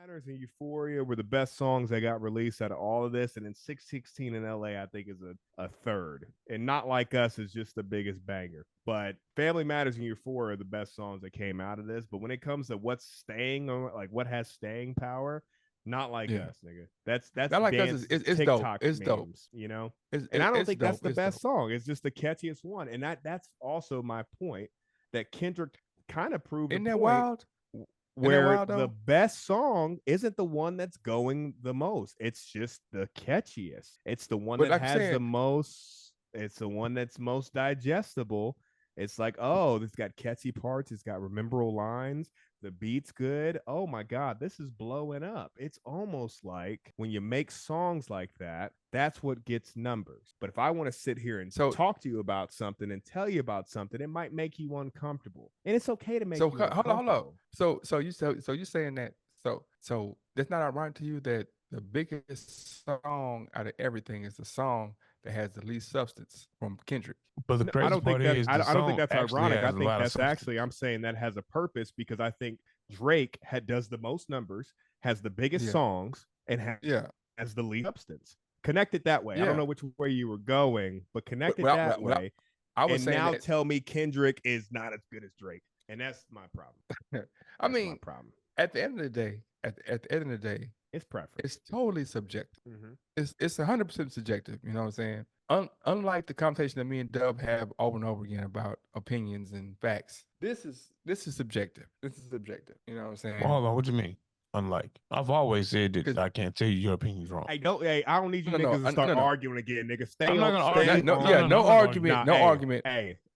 Matters and Euphoria were the best songs that got released out of all of this. And then 616 in LA, I think, is a third. And Not Like Us is just the biggest banger. But Family Matters and Euphoria are the best songs that came out of this. But when it comes to what's staying on, like what has staying power, Not Like Yeah. Us, nigga. That's Not Like Us dance it's dope. TikTok It's dope. memes, you know? It's And I don't it's think that's dope. the It's best dope. song. It's just the catchiest one. And that's also my point that Kendrick kind of proved a Isn't that point wild? Isn't that where wild the though? best song isn't the one that's going the most. It's just the catchiest. It's the one But that like I'm has saying, the most, it's the one that's most digestible. It's like, oh, it's got catchy parts, it's got rememberable lines, the beat's good. Oh my God, this is blowing up. It's almost like when you make songs like that, that's what gets numbers. But if I want to sit here and so talk to you about something and tell you about something, it might make you uncomfortable. And it's okay to make you hold up. uncomfortable. So you saying that so that's not ironic to you that the biggest song out of everything is the song that has the least substance from Kendrick. But the No, I crazy don't think part that is the I don't think song that's actually ironic. I has a think lot of that's actually, substance. I'm saying that has a purpose because I think Drake does the most numbers, has the biggest Yeah, songs, and yeah, has the least substance. Connect it that way. I don't yeah. know which way you were going, but connect it Well, that well, way. I was And saying now that. tell me Kendrick is not as good as Drake. And that's my problem. I That's my mean, problem. at the end of the day, at the end of the day, It's preference. it's totally subjective. Mm-hmm. It's 100% subjective. You know what I'm saying? Unlike the conversation that me and Dub have over and over again about opinions and facts, this is subjective. This is subjective. You know what I'm Well, saying? hold on, what do you mean? Unlike, I've always said that Because I can't tell you your opinion's wrong. Hey, I don't need you niggas to start no, no, arguing again, nigga. I'm not gonna argue. Stay no, No, yeah, no, on. no, no I'm not gonna argue. argument, Nah, no argument.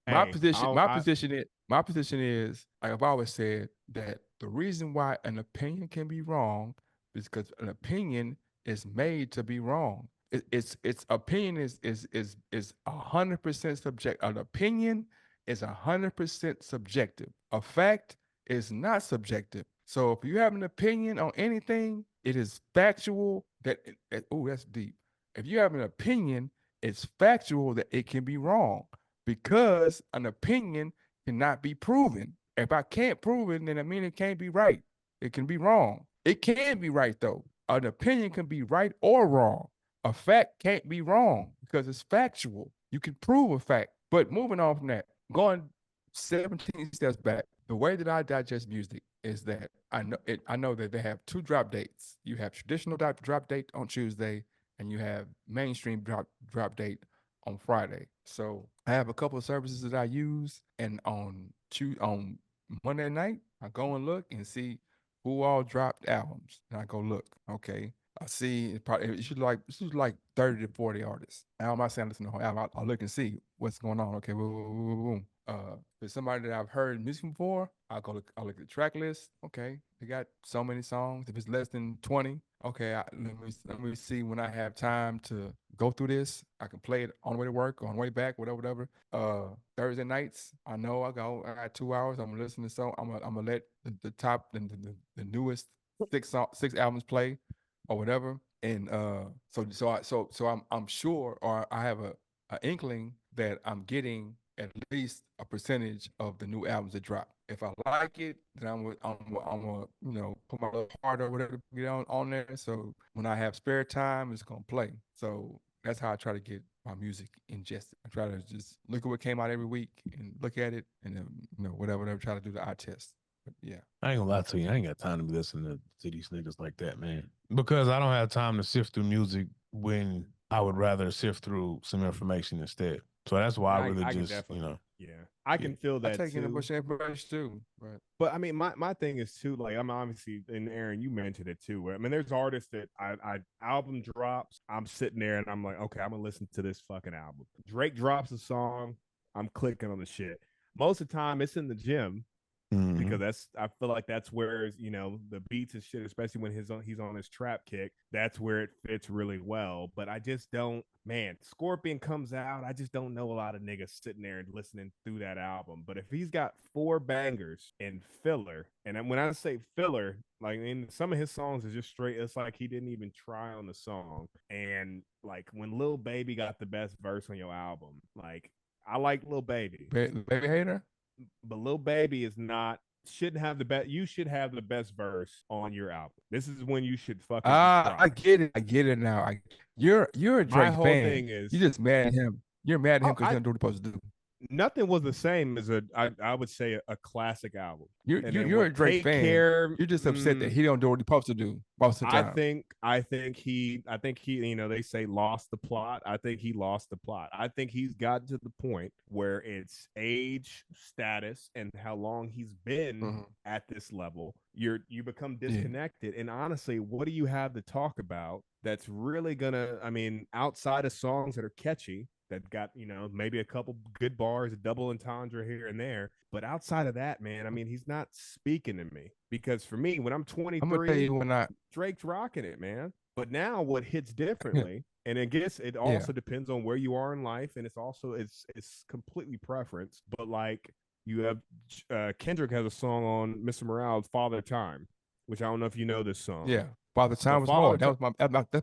My position, I, my I position is, my position is, like I've always said, that the reason why an opinion can be wrong is because an opinion is made to be wrong. It's opinion is 100% subject. An opinion is 100% subjective. A fact is not subjective. So if you have an opinion on anything, it is factual. Oh, that's deep. If you have an opinion, it's factual that it can be wrong because an opinion cannot be proven. If I can't prove it, then I mean it can't be right. It can be wrong. It can be right though. An opinion can be right or wrong. A fact can't be wrong because it's factual. You can prove a fact. But moving on from that, going 17 steps back, the way that I digest music is that I know that they have two drop dates. You have traditional drop date on Tuesday, and you have mainstream drop date on Friday. So I have a couple of services that I use, and on Monday night, I go and look and see who all dropped albums, and I go look. Okay, I see it should like 30 to 40 artists. I'm not saying listen to the whole album. I'll look and see what's going on. Okay, boom, boom, boom, boom, boom. If it's somebody that I've heard music before, I'll look at the track list. Okay, they got so many songs. If it's less than 20, okay, let me see when I have time to go through this. I can play it on the way to work, on the way back, whatever, whatever. Thursday nights, I know I got 2 hours. I'm gonna listen to so I'm gonna let the top the newest six albums play or whatever. And I'm sure, or I have a inkling that I'm getting at least a percentage of the new albums that drop. If I like it, then I'm gonna put my little heart or whatever to get on there. So when I have spare time, it's gonna play. So that's how I try to get my music ingested. I try to just look at what came out every week and look at it, and then whatever try to do the eye test. But yeah, I ain't gonna lie to you. I ain't got time to be listening to these niggas like that, man. Because I don't have time to sift through music when I would rather sift through some information instead. So that's why I really I can just, definitely, yeah, I yeah. can feel I that take in a too. bunch of information too. But But I mean, my thing is too, like, I'm obviously, and Aaron, you mentioned it too. I mean, there's artists that I album drops, I'm sitting there and I'm like, okay, I'm gonna listen to this fucking album. Drake drops a song, I'm clicking on the shit. Most of the time, it's in the gym Mm-hmm. because I feel like that's where the beats and shit, especially when he's on his trap kick, that's where it fits really well. But I just don't, man. Scorpion comes out, I just don't know a lot of niggas sitting there and listening through that album. But if he's got four bangers and filler, and when I say filler, like in some of his songs is just straight. It's like he didn't even try on the song. And like when Lil Baby got the best verse on your album, like I like Lil Baby, baby hater. but Lil Baby is not shouldn't have the best. You should have the best verse on your album. This is when you should fucking I drop. get it. I get it now. You're a My Drake whole fan. thing is, You just mad at him. You're mad at him oh, because he don't do what he's supposed to do. nothing was the same as I would say a classic album. And then You're a what Drake Take fan. Care, You're just upset that he don't do what he's supposed to do most of the time. I think he you know, they say lost the plot. I think he lost the plot. I think he's gotten to the point where it's age, status, and how long he's been at this level. You become disconnected. And honestly, what do you have to talk about that's really gonna, I mean, outside of songs that are catchy, that got, you know, maybe a couple good bars, a double entendre here and there. But outside of that, man, I mean, he's not speaking to me, because for me, when I'm 23, I'm gonna tell you when Drake's rocking it, man. But now what hits differently, and I guess it also depends on where you are in life, and it's also it's completely preference. But like you have Kendrick has a song on Mr. Morale's Father Time, which I don't know if you know this song. Yeah. Father Time was hard. That's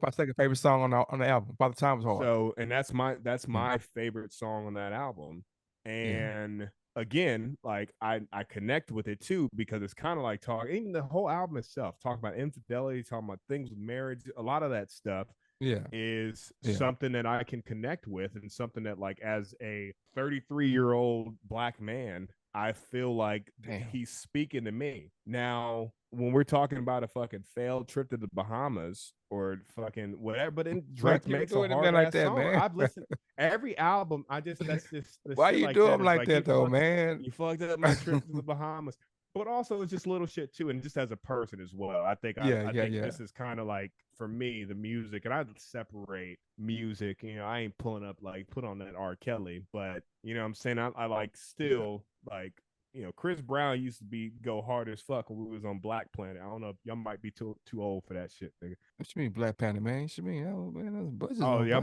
my second favorite song on the album. Father Time was hard. So, and that's my favorite song on that album. And again, like I connect with it too, because it's kind of like talking, even the whole album itself, talking about infidelity, talking about things with marriage, a lot of that stuff is something that I can connect with, and something that, like, as a 33-year-old black man, I feel like he's speaking to me. Now, when we're talking about a fucking failed trip to the Bahamas or fucking whatever, but then Drake makes a hard like that, song. Man. I've listened every album. That's just why you like do that. Them like that though, man? You fucked up my trip to the Bahamas. But also it's just little shit too, and just as a person as well. I think I think this is kind of like, for me, the music, and I separate music. You know, I ain't pulling up like put on that R. Kelly, but you know what I'm saying, I like still like, you know, Chris Brown used to go hard as fuck when we was on Black Planet. I don't know if y'all might be too old for that shit, nigga. What you mean Black Planet, man? What you mean? Oh, man, y'all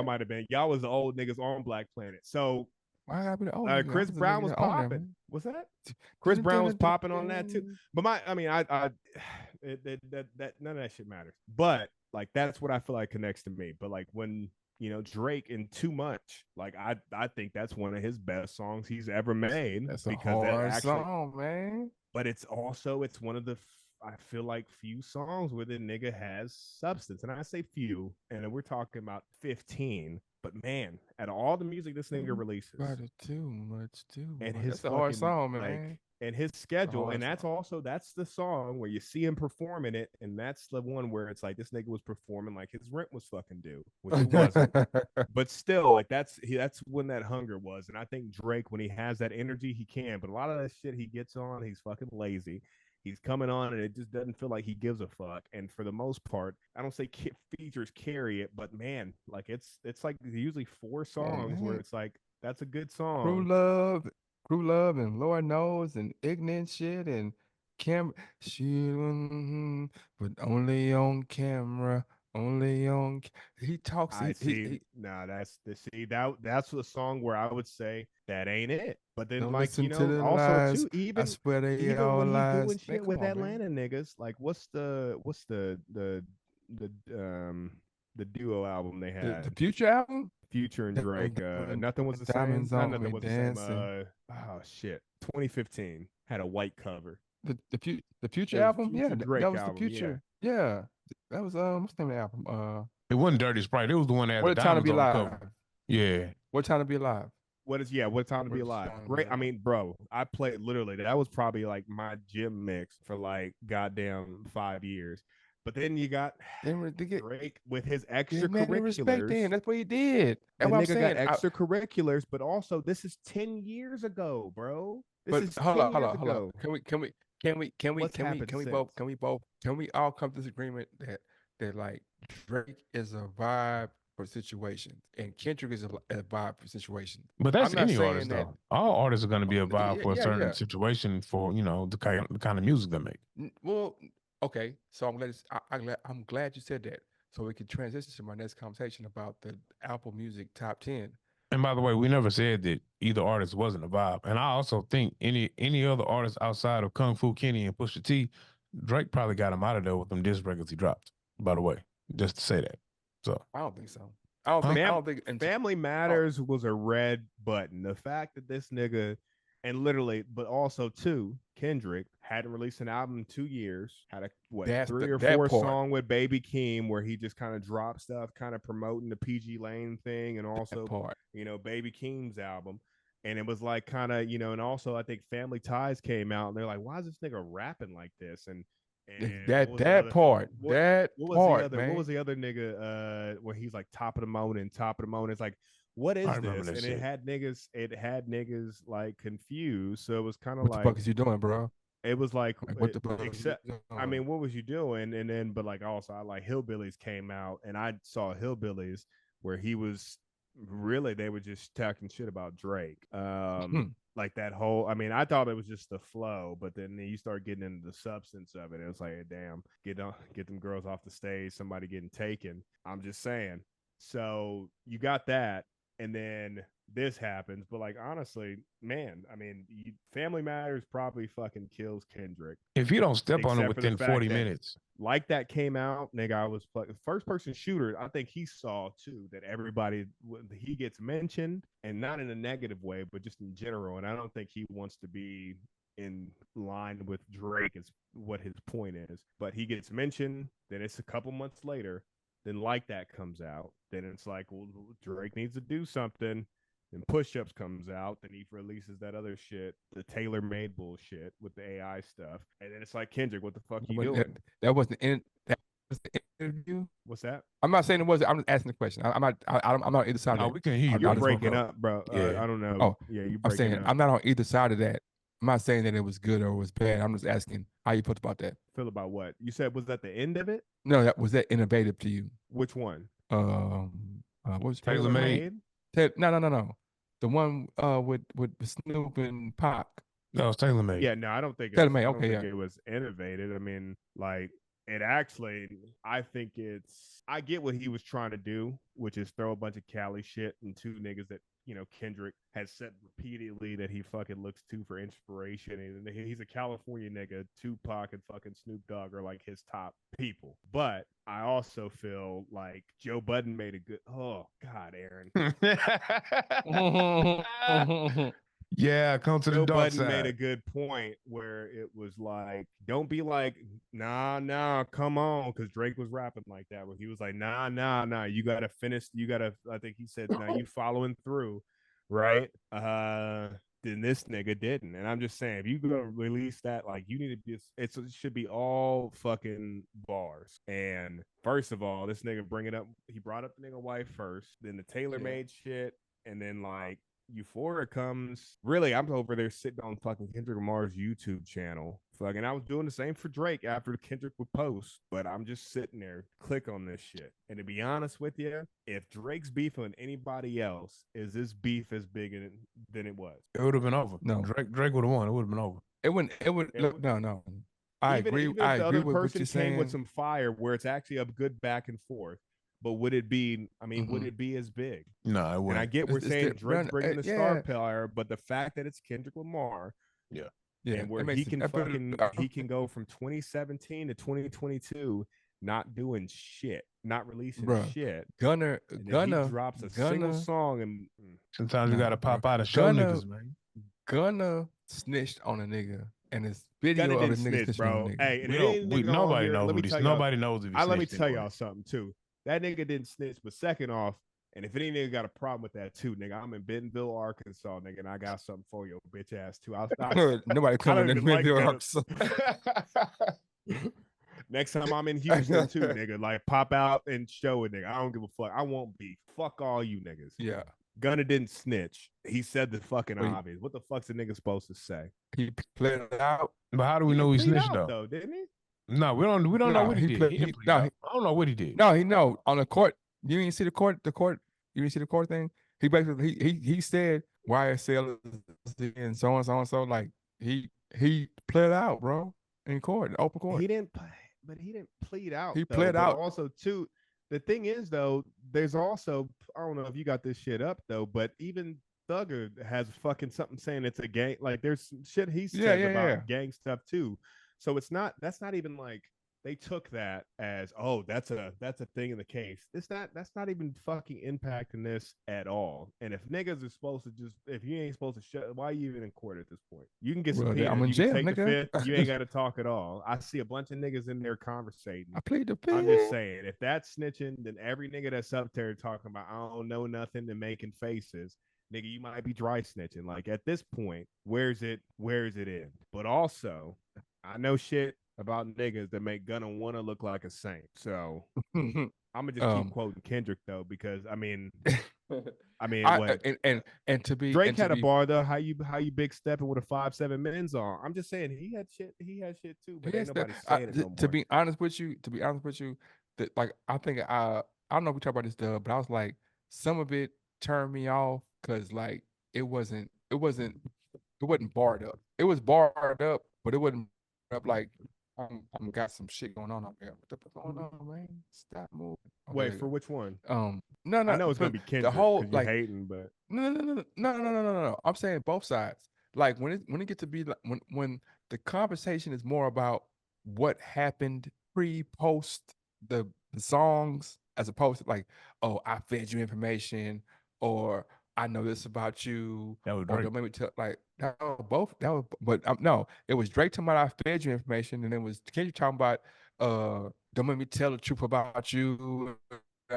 might have been. Y'all was the old niggas on Black Planet. So Chris Brown was popping. What's that? Chris Brown was popping on that too. But that none of that shit matters. But like, that's what I feel like connects to me. But like, when, you know, Drake in Too Much, like I think that's one of his best songs he's ever made. That's a hard song, man. But it's one of the, I feel like, few songs where the nigga has substance. And I say few, and we're talking about 15. But man, out of all the music this nigga releases, and his that's a hard song, man. And his schedule, and that's the song where you see him performing it, and that's the one where it's like this nigga was performing like his rent was fucking due, which he wasn't. But still, like, that's when that hunger was. And I think Drake, when he has that energy, he can. But a lot of that shit he gets on, he's fucking lazy. He's coming on, and it just doesn't feel like he gives a fuck. And for the most part, I don't say features carry it, but man, like it's like usually 4 songs where it's like, that's a good song. Crew Love, and Lord Knows, and Ignorant Shit, and but only on camera. He talks. That's the song where I would say that ain't it. But then, like, you know, also lies. Too, even I swear they even all when lies. He's doing shit with Atlanta niggas, like what's the duo album they had? The Future album? Future and Drake. Nothing was the same. Nothing was the same. Oh shit. 2015 had a white cover. The Future album? Yeah, Drake that was album, the Future. Yeah. That was what's the name of the album? It wasn't Dirty Sprite. It was the one that had What the Time to Be Alive. Alive. Yeah. What Time to Be Alive. What Time to Be Alive. Great. I mean, bro, I played literally. That was probably like my gym mix for like goddamn 5 years. But then you got Drake with his extracurriculars. That's what he did. That's what I'm saying. Got extracurriculars, but also this is 10 years ago, bro. Hold on. Can we all come to this agreement that like Drake is a vibe for situations, and Kendrick is a vibe for situations? But that's any artist, though. All artists are going to be a vibe for a certain situation, for, you know, the kind of music they make. Well, okay, so I'm glad you said that, so we can transition to my next conversation about the Apple Music Top 10. And by the way, we never said that either artist wasn't a vibe. And I also think any other artist outside of Kung Fu Kenny and Pusha T, Drake probably got him out of there with them disc records he dropped. By the way, just to say that. So I don't think so. I don't think Family Matters was a red button. The fact that this nigga And literally, but also too, Kendrick hadn't released an album in 2 years. Had a That's 3 or 4 part. song with Baby Keem where he just kind of dropped stuff, kind of promoting the PG Lane thing, and That also part. Baby Keem's album. And it was like kind of and also I think Family Ties came out, and they're like, why is this nigga rapping like this? And what was the That other part. what That what was the part, other what man. was the other nigga where he's like top of the morning, top of the morning? It's like, what I is remember this? that And shit. it had niggas like confused. So it was kind of What the like fuck is you doing, bro? it was like Like, what the fuck is you except I doing? mean, what was you doing? And then but like also I like Hillbillies came out, and I saw Hillbillies where he was really they were just talking shit about Drake. Like that whole I mean, I thought it was just the flow, but then you start getting into the substance of it. It was like, hey, damn, get them girls off the stage, somebody getting taken. I'm just saying. So you got that, and then this happens. But like honestly, man, I mean, Family Matters probably fucking kills Kendrick, If you don't step on it except for the within fact 40 that minutes, like that came out, nigga. I was first person shooter. I think he saw too that everybody he gets mentioned, and not in a negative way, but just in general. And I don't think he wants to be in line with Drake is what his point is. But he gets mentioned, then it's a couple months later, then like that comes out, then it's like, well, Drake needs to do something. Then Push Ups comes out, then he releases that other shit, the tailor made bullshit with the AI stuff, and then it's like, Kendrick, what the fuck you doing? That wasn't in that was the interview. What's that? I'm not saying it was. I'm just asking the question. I'm not. I'm not on either side no, of that. we can hear you, I You're brother. just want. breaking Bro. up, bro. Yeah. I don't know. Oh, Yeah, you're I'm breaking saying up. I'm not on either side of that. I'm not saying that it was good or it was bad. I'm just asking how you felt about that. Feel about what you said? Was that the end of it? No, that was that innovative to you. Which one? What was Tailor Tailor made. made? No. The one with Snoop and Pac. That was tailor made. Yeah, no, I don't think Tailor it's. made. I don't Okay, think yeah. it was innovated. I mean, like it actually. I think it's. I get what he was trying to do, which is throw a bunch of Cali shit and two niggas that Kendrick has said repeatedly that he fucking looks to for inspiration, and he's a California nigga. Tupac and fucking Snoop Dogg are like his top people. But I also feel like Joe Budden made a good. Oh God, Aaron. Yeah, come to the Joe dark Budden made a side. good point where it was like, don't be like, nah, come on, because Drake was rapping like that, where he was like, nah, you gotta finish, I think he said, nah, you following through, right? Then this nigga didn't. And I'm just saying, if you gonna release that, like you need to be it should be all fucking bars. And first of all, this nigga he brought up the nigga wife first, then the tailor made shit, and then like Euphoria comes. Really, I'm over there sitting on fucking Kendrick Lamar's YouTube channel. Fucking, I was doing the same for Drake after Kendrick would post, but I'm just sitting there, click on this shit. And to be honest with you, if Drake's beef on anybody else, is this beef as big than it was? It would have been over. No. Drake would have won. It would have been over. It would look. No. I agree. Even I if the agree other with what person you're came saying. with some fire where it's actually a good back and forth, but would it be? I mean, would it be as big? No, it And I wouldn't. get we're It's saying the Drake's run. bringing the Yeah. star power, but the fact that it's Kendrick Lamar, Yeah. and where it makes he can it- fucking he can go from 2017 to 2022 not doing shit, not releasing Bruh, shit, Gunner, and then he drops a single Gunner, song and Sometimes you Nah, gotta pop bro. out and show Gunna- niggas, man. Gunner snitched on a nigga, and his Gunna video of the didn't nigga snitch, snitching on a bro. nigga. Hey, and We it don't. ain't We nigga on nobody here. knows Let me what tell he. y'all. Nobody knows if he. Let me snitched tell anyway. y'all something too. That nigga didn't snitch, but second off, and if any nigga got a problem with that too, nigga, I'm in Bentonville, Arkansas, nigga, and I got something for your bitch ass too. Nobody I coming don't in even like New that. Next time I'm in Houston too, nigga, like pop out and show it, nigga. I don't give a fuck. I won't be. Fuck all you niggas. Yeah, Gunna didn't snitch. He said the fucking Wait. obvious. What the fuck's a nigga supposed to say? he played it out. But how do we He know he didn't plead snitched out, though? didn't he? No, we don't. We don't know No, what he he did. played- He he- didn't plead no, out. he- I don't know what he did. No, he know on the court. You didn't see the court. You didn't see the court thing. He basically he said YSL and so on so. Like he played it out, bro, in court, open court. He didn't play, but he didn't plead out. He though. pled But out. Also, too, the thing is though, there's also I don't know if you got this shit up though, but even Thugger has fucking something saying it's a gang. Like there's some shit he says about gang stuff too. So it's not. That's not even like they took that as, oh, that's a thing in the case. That's not even fucking impacting this at all. And if niggas are supposed to just, if you ain't supposed to shut, why are you even in court at this point? You can get Well, subpoenaed, I'm in you can jail, take the nigga. fifth, you ain't got to talk at all. I see a bunch of niggas in there conversating. I plead the I'm just fifth. saying, if that's snitching, then every nigga that's up there talking about I don't know nothing and making faces, nigga, you might be dry snitching. Like at this point, where's it end? But also, I know shit about niggas that make Gunna wanna look like a saint. So I'm gonna just keep quoting Kendrick though, because I mean, what and to be Drake had a bar though. How you big stepping with a 5'7" men's on? I'm just saying he had shit. He had shit too, but ain't nobody saying it no more. To be honest with you, that like I think I don't know if we talk about this stuff, but I was like, some of it turned me off because like it wasn't barred up. It was barred up, but it wasn't up like I'm got some shit going on up here. What the fuck going on, man? Stop moving. Okay, Wait, for which one? No, I know it's gonna be Kendrick the whole because you're like hating, but no. I'm saying both sides. Like when it gets to be like when the conversation is more about what happened post the songs as opposed to like, oh, I fed you information or I know this about you. That was Or Drake. don't make me tell like that was both. That was but no, it was Drake talking about I fed you information, and it was Kendrick talking about don't make me tell the truth about you.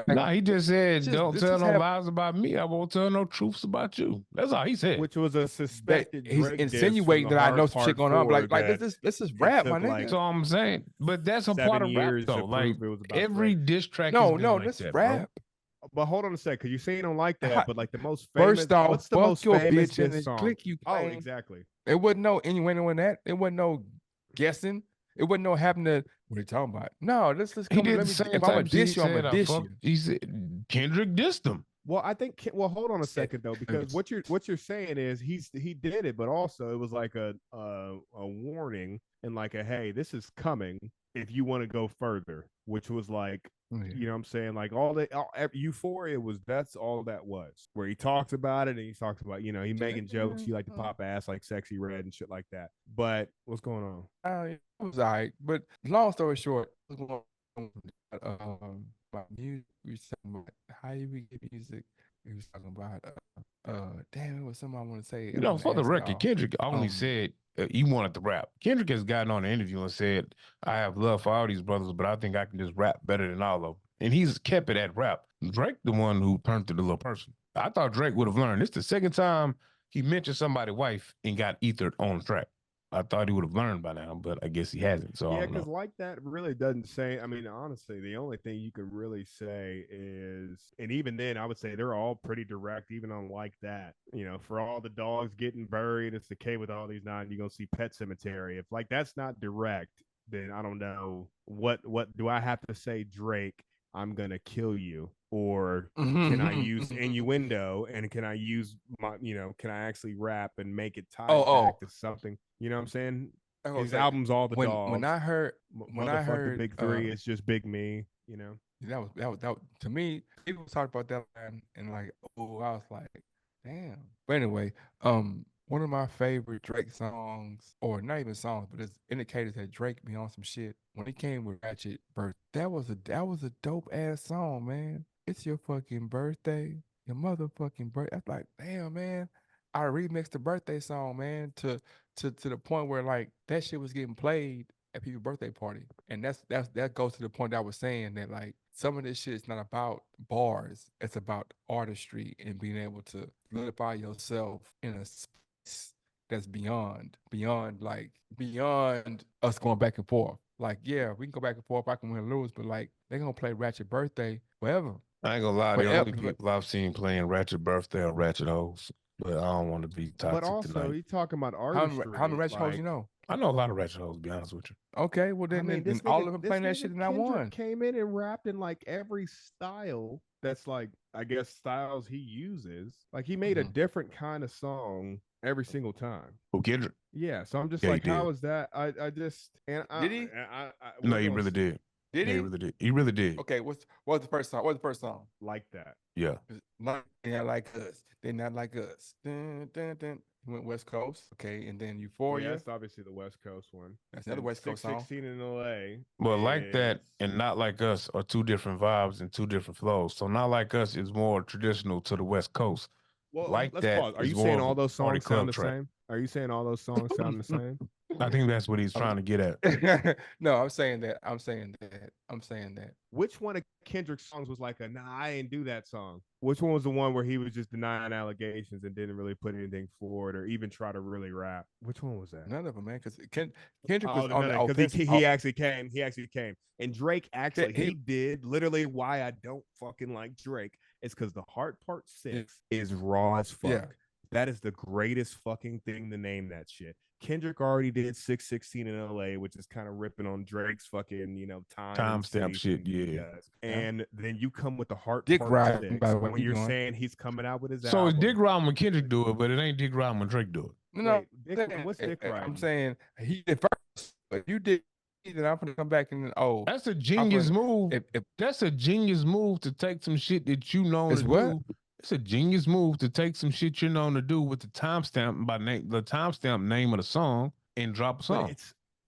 Nah, he just said, "Don't tell no have lies about me. I won't tell no truths about you." That's all he said. which was a that suspected he's Drake diss from insinuating the that I know Hard some shit Part going on. But 4 like that this is it rap, my took nigga. like That's all I'm saying. But that's a part 7 of rap, years though. to Like prove it was about every Drake. diss track has been like This that, rap. bro. But hold on a sec, because you say you don't like that, but like the most famous, First off, what's the fuck most your famous bitch and diss the song? click you Oh, playing. exactly. It wasn't no innuendo in that. It wasn't no guessing. It wasn't no having to. What are you talking about? No, let's He come. did Let the me. same If I'm a type shit. He diss you, I'm a said, "I diss fuck." you. He said Kendrick dissed him. Well, I think. Well, hold on a second though, because what you're saying is he did it, but also it was like a warning and like a hey, this is coming if you want to go further, which was like. You know what I'm saying? Like Euphoria was that's all that was. Where he talks about it and he talks about, he making jokes, he like to pop ass like Sexy Red and shit like that. But what's going on? It was all right. But long story short, about music, we was talking about how you we get music. We was talking about damn, it was something I want to say. You know, for the record, Kendrick only said he wanted to rap. Kendrick has gotten on the interview and said, "I have love for all these brothers, but I think I can just rap better than all of them." And he's kept it at rap. Drake, the one who turned to the little person. I thought Drake would have learned. This the second time he mentioned somebody's wife and got ethered on the track. I thought he would have learned by now, but I guess he hasn't. So yeah, because like that really doesn't say. I mean, honestly, the only thing you could really say is, and even then, I would say they're all pretty direct, even on like that. For all the dogs getting buried, it's the K with all these nine. You're gonna see Pet Cemetery. If like that's not direct, then I don't know what do I have to say, Drake? I'm gonna kill you, or can I use innuendo, and can I use my, can I actually rap and make it tie back to something? You know what I'm saying? His albums, all the dogs. When I heard the big three, it's just big me. That was to me. People talked about that and like, oh, I was like, damn. But anyway, one of my favorite Drake songs, or not even songs, but it's indicators that Drake be on some shit. When he came with Ratchet Birth, that was a dope ass song, man. It's your fucking birthday, your motherfucking birthday. That's like, damn, man. I remixed the birthday song, man, to the point where like that shit was getting played at people's birthday party. And that goes to the point that I was saying that like some of this shit is not about bars. It's about artistry and being able to solidify yourself in a space that's beyond us going back and forth. Like, yeah, we can go back and forth. I can win or lose, but like they're gonna play Ratchet Birthday forever. I ain't gonna lie, the only people I've seen playing Ratchet Birthday are Ratchet Hoes. But I don't want to be toxic but also, tonight. you talking about artistry. How many Ratchet Hoes you know? I know a lot of Ratchet Hoes, to be honest with you. Okay, well then, then all of them playing that shit and I won. Came in and rapped in like every style that's like, I guess, styles he uses. Like he made a different kind of song every single time. Oh, Kendrick? Yeah, so I'm just like, how is that? I just did he? No, he really did. Did he? He really did. He really did. Okay, what was the first song? What's the first song? Like that. Yeah. They're not like us. They're not like us. Dun, dun, dun. He went West Coast. Okay, and then Yeah, Euphoria. that's obviously the West Coast one. That's another And West Coast song. 616 in LA Well, like is that and not like us are two different vibes and two different flows. So not like us is more traditional to the West Coast. well, Like let's that pause. Are is you more saying of all a those party songs sound club the track. same? Are you saying all those songs sound the same? I think that's what he's I'm- trying to get at. No, I'm saying that. I'm saying that. I'm saying that. Which one of Kendrick's songs was like a nah, I ain't do that song? Which one was the one where he was just denying allegations and didn't really put anything forward or even try to really rap? Which one was that? None of them, man. Because Kendrick was Oh, on the because offensive. he actually came. He actually came. And Drake actually He he did literally why I don't fucking like Drake is because the Heart Part Six is raw as fuck. Yeah. That is the greatest fucking thing to name that shit. Kendrick already did 616 in LA, which is kind of ripping on Drake's fucking, time and Timestamp city shit, thing he yeah. does. And then you come with the Heart Dick Part riding, 6 by the way. when Keep you're going. saying he's coming out with his So it's album. Dick riding when Kendrick do it, but it ain't Dick riding when Drake do it. No, Wait, what's Dick riding? I'm saying he did first, but you did. And I'm gonna come back and That's a genius move. If That's a genius move to take some shit that you know It's to what? do. It's a genius move to take some shit you're known to do with the timestamp by name, the timestamp name of the song, and drop a song.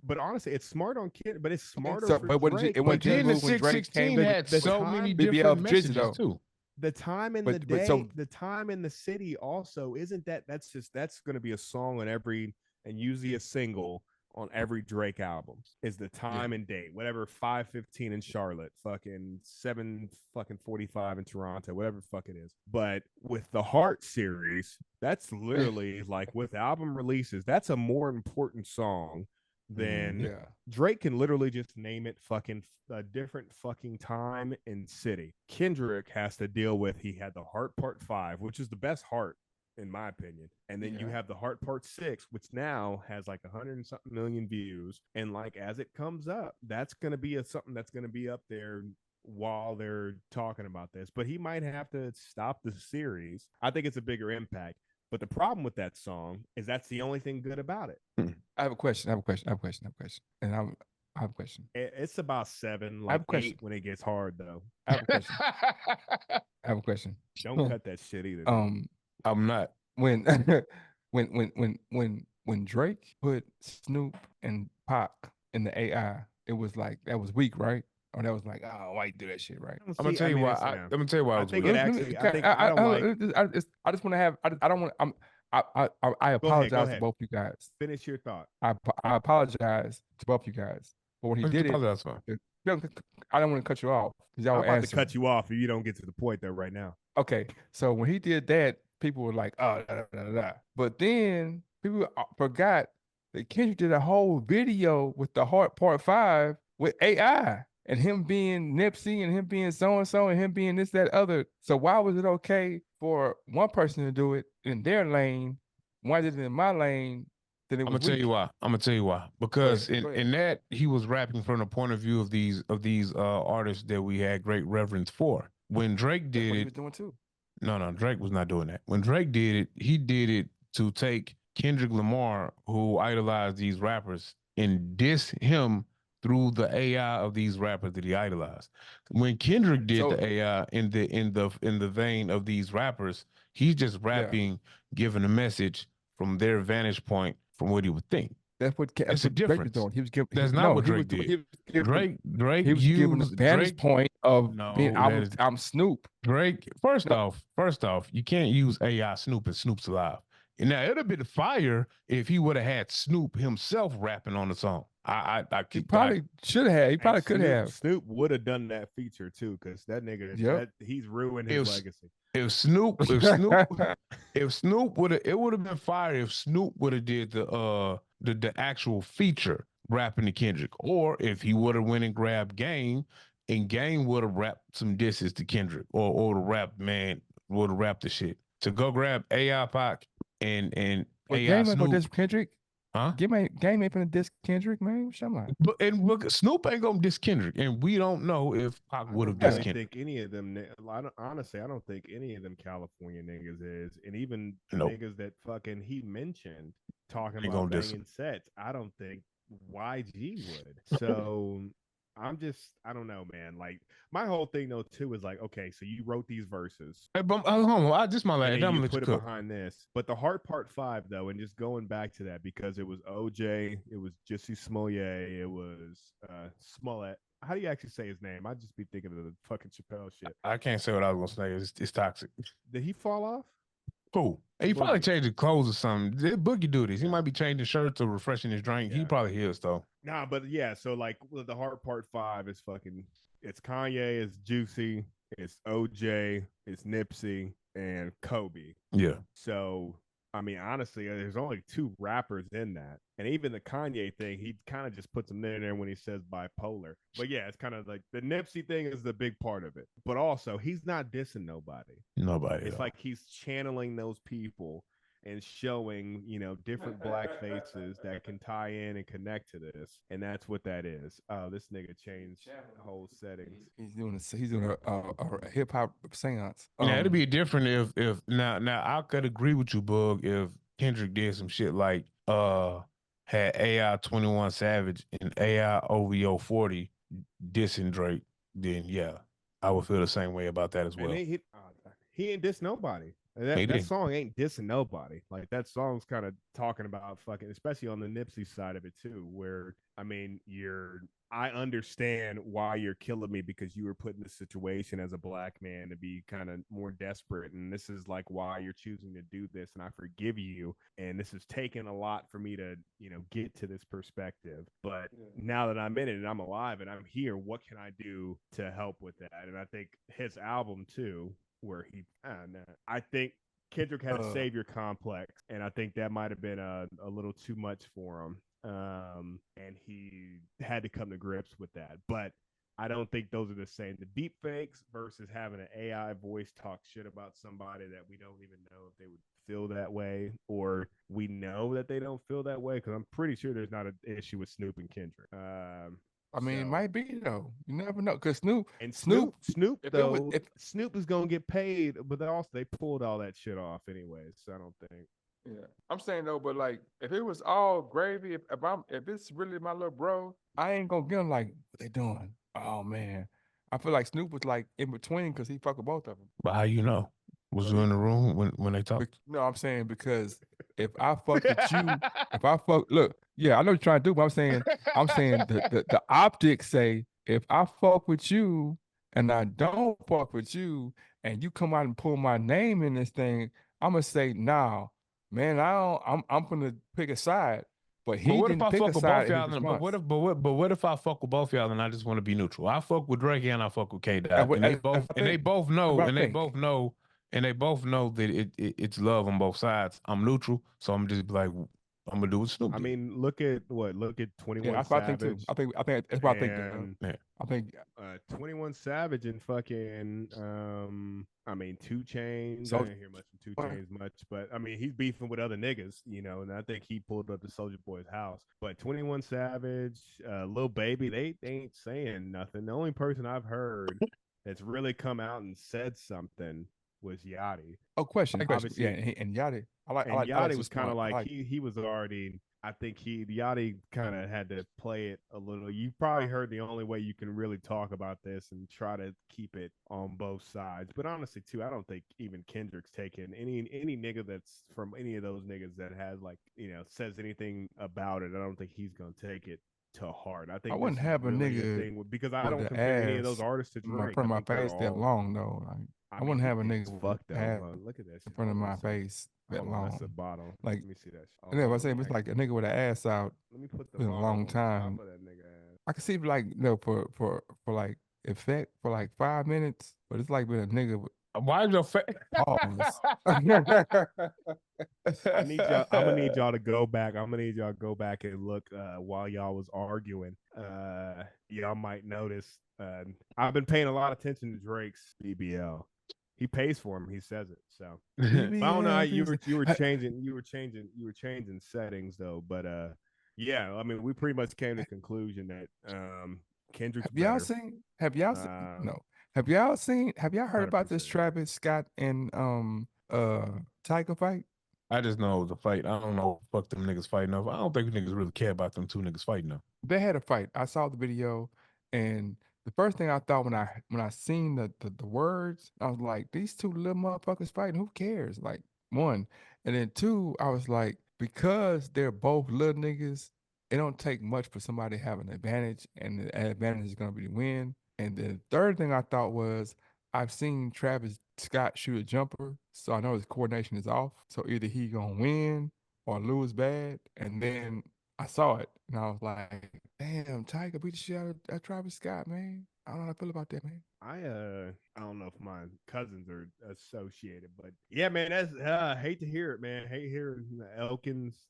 But honestly, it's smart on Kid, but it's smarter so, for but what did you? Drake. It But wasn't just then the move when Drake came 616 to had the so time- many BBL different Drizzy, messages though. too. the time in the But day, so- the time in the city also isn't that's going to be a song on every and usually a single on every Drake album is the time and date, whatever 5:15 in Charlotte, fucking 7:45 in Toronto, whatever the fuck it is. But with the Heart series, that's literally like with album releases, that's a more important song than Yeah. Drake can literally just name it fucking a different fucking time and city. Kendrick has to deal with he had the Heart Part 5, which is the best Heart in my opinion. And then you have the Heart Part 6, which now has like 100 and something million views. And like as it comes up, that's going to be something that's going to be up there while they're talking about this. But he might have to stop the series. I think it's a bigger impact. But the problem with that song is that's the only thing good about it. I have a question. And I have a question. It's about 7, I have like a question. 8 when it gets hard though. I have a question. I have a question. Don't cut that shit either. I'm not. When when Drake put Snoop and Pac in the AI, it was like that was weak, right? Or that was like, oh, why you do that shit, right? I'm gonna tell you why. I'm gonna tell you why I was think weak. it actually. I think I don't like. I just want to have. I don't want. I apologize to both you guys. Finish your thought. I apologize to both you guys. But when he did it, I don't want to cut you off because y'all I'm were about to answering. cut you off if you don't get to the point though right now. Okay, so when he did that, people were like, "Oh, da, da, da, da." But then people forgot that Kendrick did a whole video with the Heart Part 5 with AI and him being Nipsey and him being so and so and him being this, that, other. So why was it okay for one person to do it in their lane? Why did it in my lane? Then it was I'm gonna tell you why. Because Go ahead. in that he was rapping from the point of view of these artists that we had great reverence for. When Drake did That's what it, he was doing too. No, Drake was not doing that. When Drake did it, he did it to take Kendrick Lamar, who idolized these rappers, and diss him through the AI of these rappers that he idolized. When Kendrick did the AI in the vein of these rappers, he's just rapping, giving a message from their vantage point, from what he would think. That's what It's a difference. Drake was doing. He was giving. That's not what Drake did. Drake he was giving the vantage point of being. I'm Snoop. Drake. First off, you can't use AI Snoop and Snoop's alive. And now it'd have been fire if he would have had Snoop himself rapping on the song. He probably should have. He probably could have. Snoop would have done that feature too, because that nigga, he's ruined his legacy. If Snoop would have, it would have been fire if Snoop would have did the actual feature rapping to Kendrick, or if he would have went and grabbed Game, and Game would have rapped some disses to Kendrick, or the rap man would have rapped the shit. To go grab AI Pac and AI Game ain't Snoop. gonna diss Kendrick. Huh? Game ain't gonna diss Kendrick, man. Shut up. But Snoop ain't gonna diss Kendrick, and we don't know if Pac would have dissed Kendrick. Think any of them. Honestly, I don't think any of them California niggas is, and even niggas that fucking he mentioned talking about banging sets. I don't think YG would. So I don't know, man. Like my whole thing though too is like, okay, so you wrote these verses. Hey, but hold on, just my And last. then I'm you gonna let you put it cook. behind this. But the hard part 5 though, and just going back to that because it was OJ, it was Jussie Smollett, it was Smollett. How do you actually say his name? I just be thinking of the fucking Chappelle shit. I can't say what I was gonna say. It's toxic. Did he fall off? Cool. He probably Boogie. changed his clothes or something. Did Boogie do this? He Yeah. might be changing shirts or refreshing his drink. He Yeah. probably is though. Nah, but yeah, so like the hard part 5 is fucking it's Kanye, it's Juicy, it's OJ, it's Nipsey, and Kobe. Yeah. So I mean, honestly, there's only 2 rappers in that, and even the Kanye thing, he kind of just puts them in there when he says bipolar. But yeah, it's kind of like the Nipsey thing is the big part of it. But also, he's not dissing nobody. Nobody. It's like he's channeling those people and showing, different black faces that can tie in and connect to this, and that's what that is. Oh, this nigga changed the whole settings. He's doing a hip hop seance. Yeah, it'd be different if now I could agree with you, Bug, if Kendrick did some shit like had AI 21 Savage and AI OVO 40 dissing Drake, then yeah, I would feel the same way about that as well. And he ain't diss nobody. That song ain't dissing nobody. Like that song's kind of talking about fucking, especially on the Nipsey side of it too, where I mean, I understand why you're killing me because you were put in this situation as a black man to be kind of more desperate, and this is like why you're choosing to do this, and I forgive you, and this has taken a lot for me to get to this perspective, but now that I'm in it and I'm alive and I'm here, what can I do to help with that? And I think his album too, where I think Kendrick had a savior complex, and I think that might have been a little too much for him. And he had to come to grips with that. But I don't think those are the same. The deep fakes versus having an AI voice talk shit about somebody that we don't even know if they would feel that way, or we know that they don't feel that way, because I'm pretty sure there's not an issue with Snoop and Kendrick. I mean, it might be though. You never know, because Snoop though, Snoop is gonna get paid, but also they pulled all that shit off anyways. So I don't think. Yeah, I'm saying though, but like, if it was all gravy, if it's really my little bro, I ain't gonna get him like what they doing. Oh man, I feel like Snoop was like in between because he fucked with both of them. But how you know? Was you in the room when they talked? No, I'm saying because if I fuck with you, look, yeah, I know what you're trying to do, but I'm saying the optics say if I fuck with you and I don't fuck with you and you come out and pull my name in this thing, I'm gonna say, nah, man, I'm gonna pick a side. But he didn't pick a side. But what if I fuck with both y'all and I just want to be neutral? I fuck with Drake and I fuck with K Dot, and they both know that it's love on both sides. I'm neutral, so I'm just like, I'm gonna do what Snoop did. I mean, look at 21 Savage. I think too. I think that's what I think. I think 21 Savage and fucking 2 Chainz. I didn't hear much from 2 Chainz much, but I mean he's beefing with other niggas, and I think he pulled up to Soulja Boy's house. But 21 Savage, Lil Baby, they ain't saying nothing. The only person I've heard that's really come out and said something was Yachty. Oh, question. Yeah, and Yachty. Yachty was kind of like he was already. I think Yachty kind of had to play it a little. You probably heard the only way you can really talk about this and try to keep it on both sides. But honestly, too, I don't think even Kendrick's taking any nigga that's from any of those niggas that has says anything about it. I don't think he's gonna take it to heart. I think I wouldn't have a nigga because I don't compare any of those artists to Drake. In front of my face that long though. I wouldn't have a nigga fucked up. Look at that shit. In front of my face that long. That's a bottle. Like, let me see that. And if I say it's like a nigga with an ass out. Let me put the been a long time. That nigga ass. I can see like for like effect for like 5 minutes, but it's like been a nigga. Why is your face? Pause. I'm gonna need y'all to go back. I'm gonna need y'all to go back and look while y'all was arguing. Y'all might notice. I've been paying a lot of attention to Drake's BBL. He pays for him. He says it. So I don't know how you were changing settings though. But yeah, I mean, we pretty much came to the conclusion that Kendrick's Have y'all seen? No. Have y'all heard about this Travis Scott and Tiger fight? I just know it was a fight. I don't know what the fuck them niggas fighting over. I don't think niggas really care about them 2 niggas fighting though. They had a fight. I saw the video, And the first thing I thought when I seen the words, I was like, these two little motherfuckers fighting. Who cares? Like one, and then two, I was like, because they're both little niggas, it don't take much for somebody to have an advantage, and the advantage is gonna be the win. And the third thing I thought was, I've seen Travis Scott shoot a jumper, so I know his coordination is off. So either he gonna win or lose bad. And then I saw it and I was like, damn, Tiger beat the shit out of Travis Scott, man. I don't know how I feel about that, man. I don't know if my cousins are associated, but yeah, man, that's hate to hear it, man. Hate hearing Elkins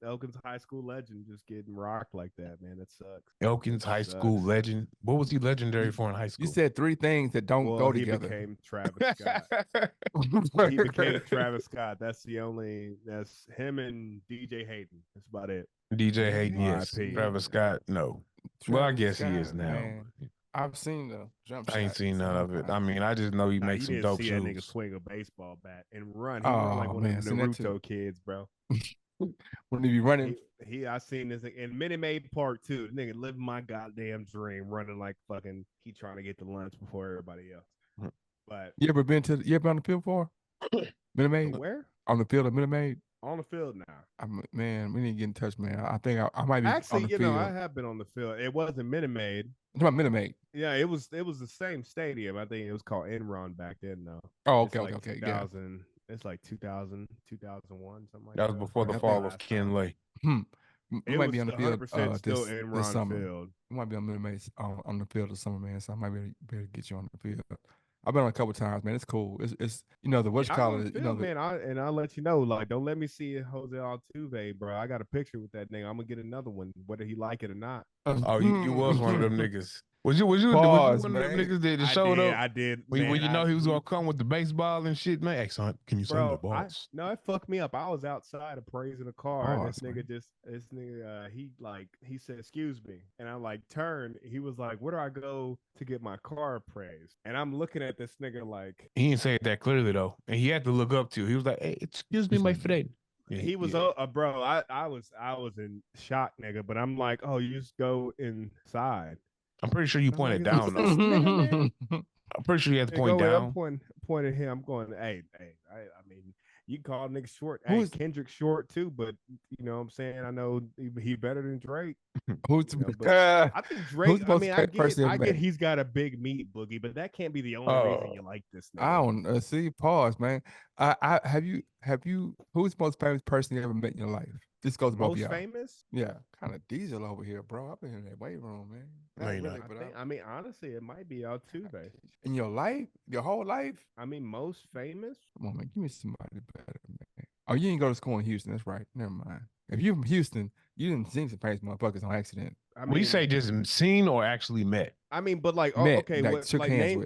high school legend just getting rocked like that, man. That sucks. Elkins high school legend. What was he legendary for in high school? You said three things that don't go he together. became Travis Scott. He became Travis Scott. That's him and DJ Hayden. That's about it. DJ Hayden, yes. RIP. Travis Scott, no. Well, I guess he is now. Man. I've seen the jump shot. I ain't seen none of it. I mean, I just know he makes some dope shoes. That nigga swing a baseball bat and run. He run like one of the Naruto kids, bro. When he be running, I seen this in Minute Maid Park too. Nigga living my goddamn dream, running like fucking. He trying to get to lunch before everybody else. But you ever been on the field before? Minute Maid? Where? On the field of Minute Maid? On the field now. Man, we need to get in touch, man. I think I might be actually, on the field. I have been on the field. It wasn't Minute Maid. It's about Minute Maid. Yeah, it was the same stadium. I think it was called Enron back then, though. Oh, okay, like okay. 2000, yeah. It's like 2000, 2001, something like that. That was before the fall of Ken Lay. We might be on the field still this Enron summer. Field. We might be on Minute Maid on the field this summer, man. So I might be able to get you on the field. I've been on a couple times, man. It's cool. It's the what's called it. Man. I'll let you know. Like, don't let me see Jose Altuve, bro. I got a picture with that nigga. I'm gonna get another one, whether he like it or not. Oh, you was one of them niggas. Was you one of them niggas that showed up? I did. When you know he was gonna come with the baseball and shit, man. Hey, son, can you send the balls? No, it fucked me up. I was outside appraising a car. And this nigga he said, "Excuse me," and I like turned. He was like, "Where do I go to get my car appraised?" And I'm looking at this nigga like he didn't say it that clearly though, and he had to look up to you. He was like, "Hey, excuse me, my friend." Yeah, he was bro. I was in shock, nigga. But I'm like, oh, you just go inside. I'm pretty sure you pointed down though. I'm pretty sure you had to point down. I'm pointing him. I'm going, hey. I mean, you can call nigga short. Hey, Kendrick short too, but you know what I'm saying? I know he better than Drake. I think Drake. I mean, I get he's got a big meat boogie, but that can't be the only reason you like this nigga. I don't see. Pause, man. Have you? Who's the most famous person you ever met in your life? This goes both of y'all. Most famous? Yeah, kind of diesel over here, bro. I've been in that weight room, man. I mean, honestly, it might be Altuve. In your life, your whole life. I mean, most famous. Come on, man. Give me somebody better, man. Oh, you didn't go to school in Houston. That's right. Never mind. If you're from Houston, you didn't see some famous motherfuckers on accident. I mean, we say just seen or actually met. I mean, but like, okay,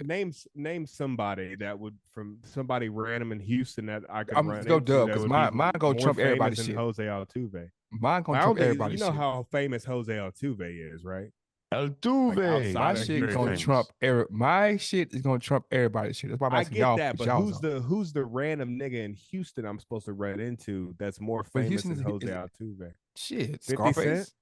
name somebody that would from somebody random in Houston that I could run go dub because mine go trump everybody's shit. Jose Altuve. Mine gonna trump everybody's shit. You know how famous Jose Altuve is, right? Altuve. My shit gonna trump my shit is gonna trump everybody's shit. That's why I'm asking y'all. I get that, but who's the random nigga in Houston I'm supposed to run into that's more famous than Jose Altuve? Shit, Scarface.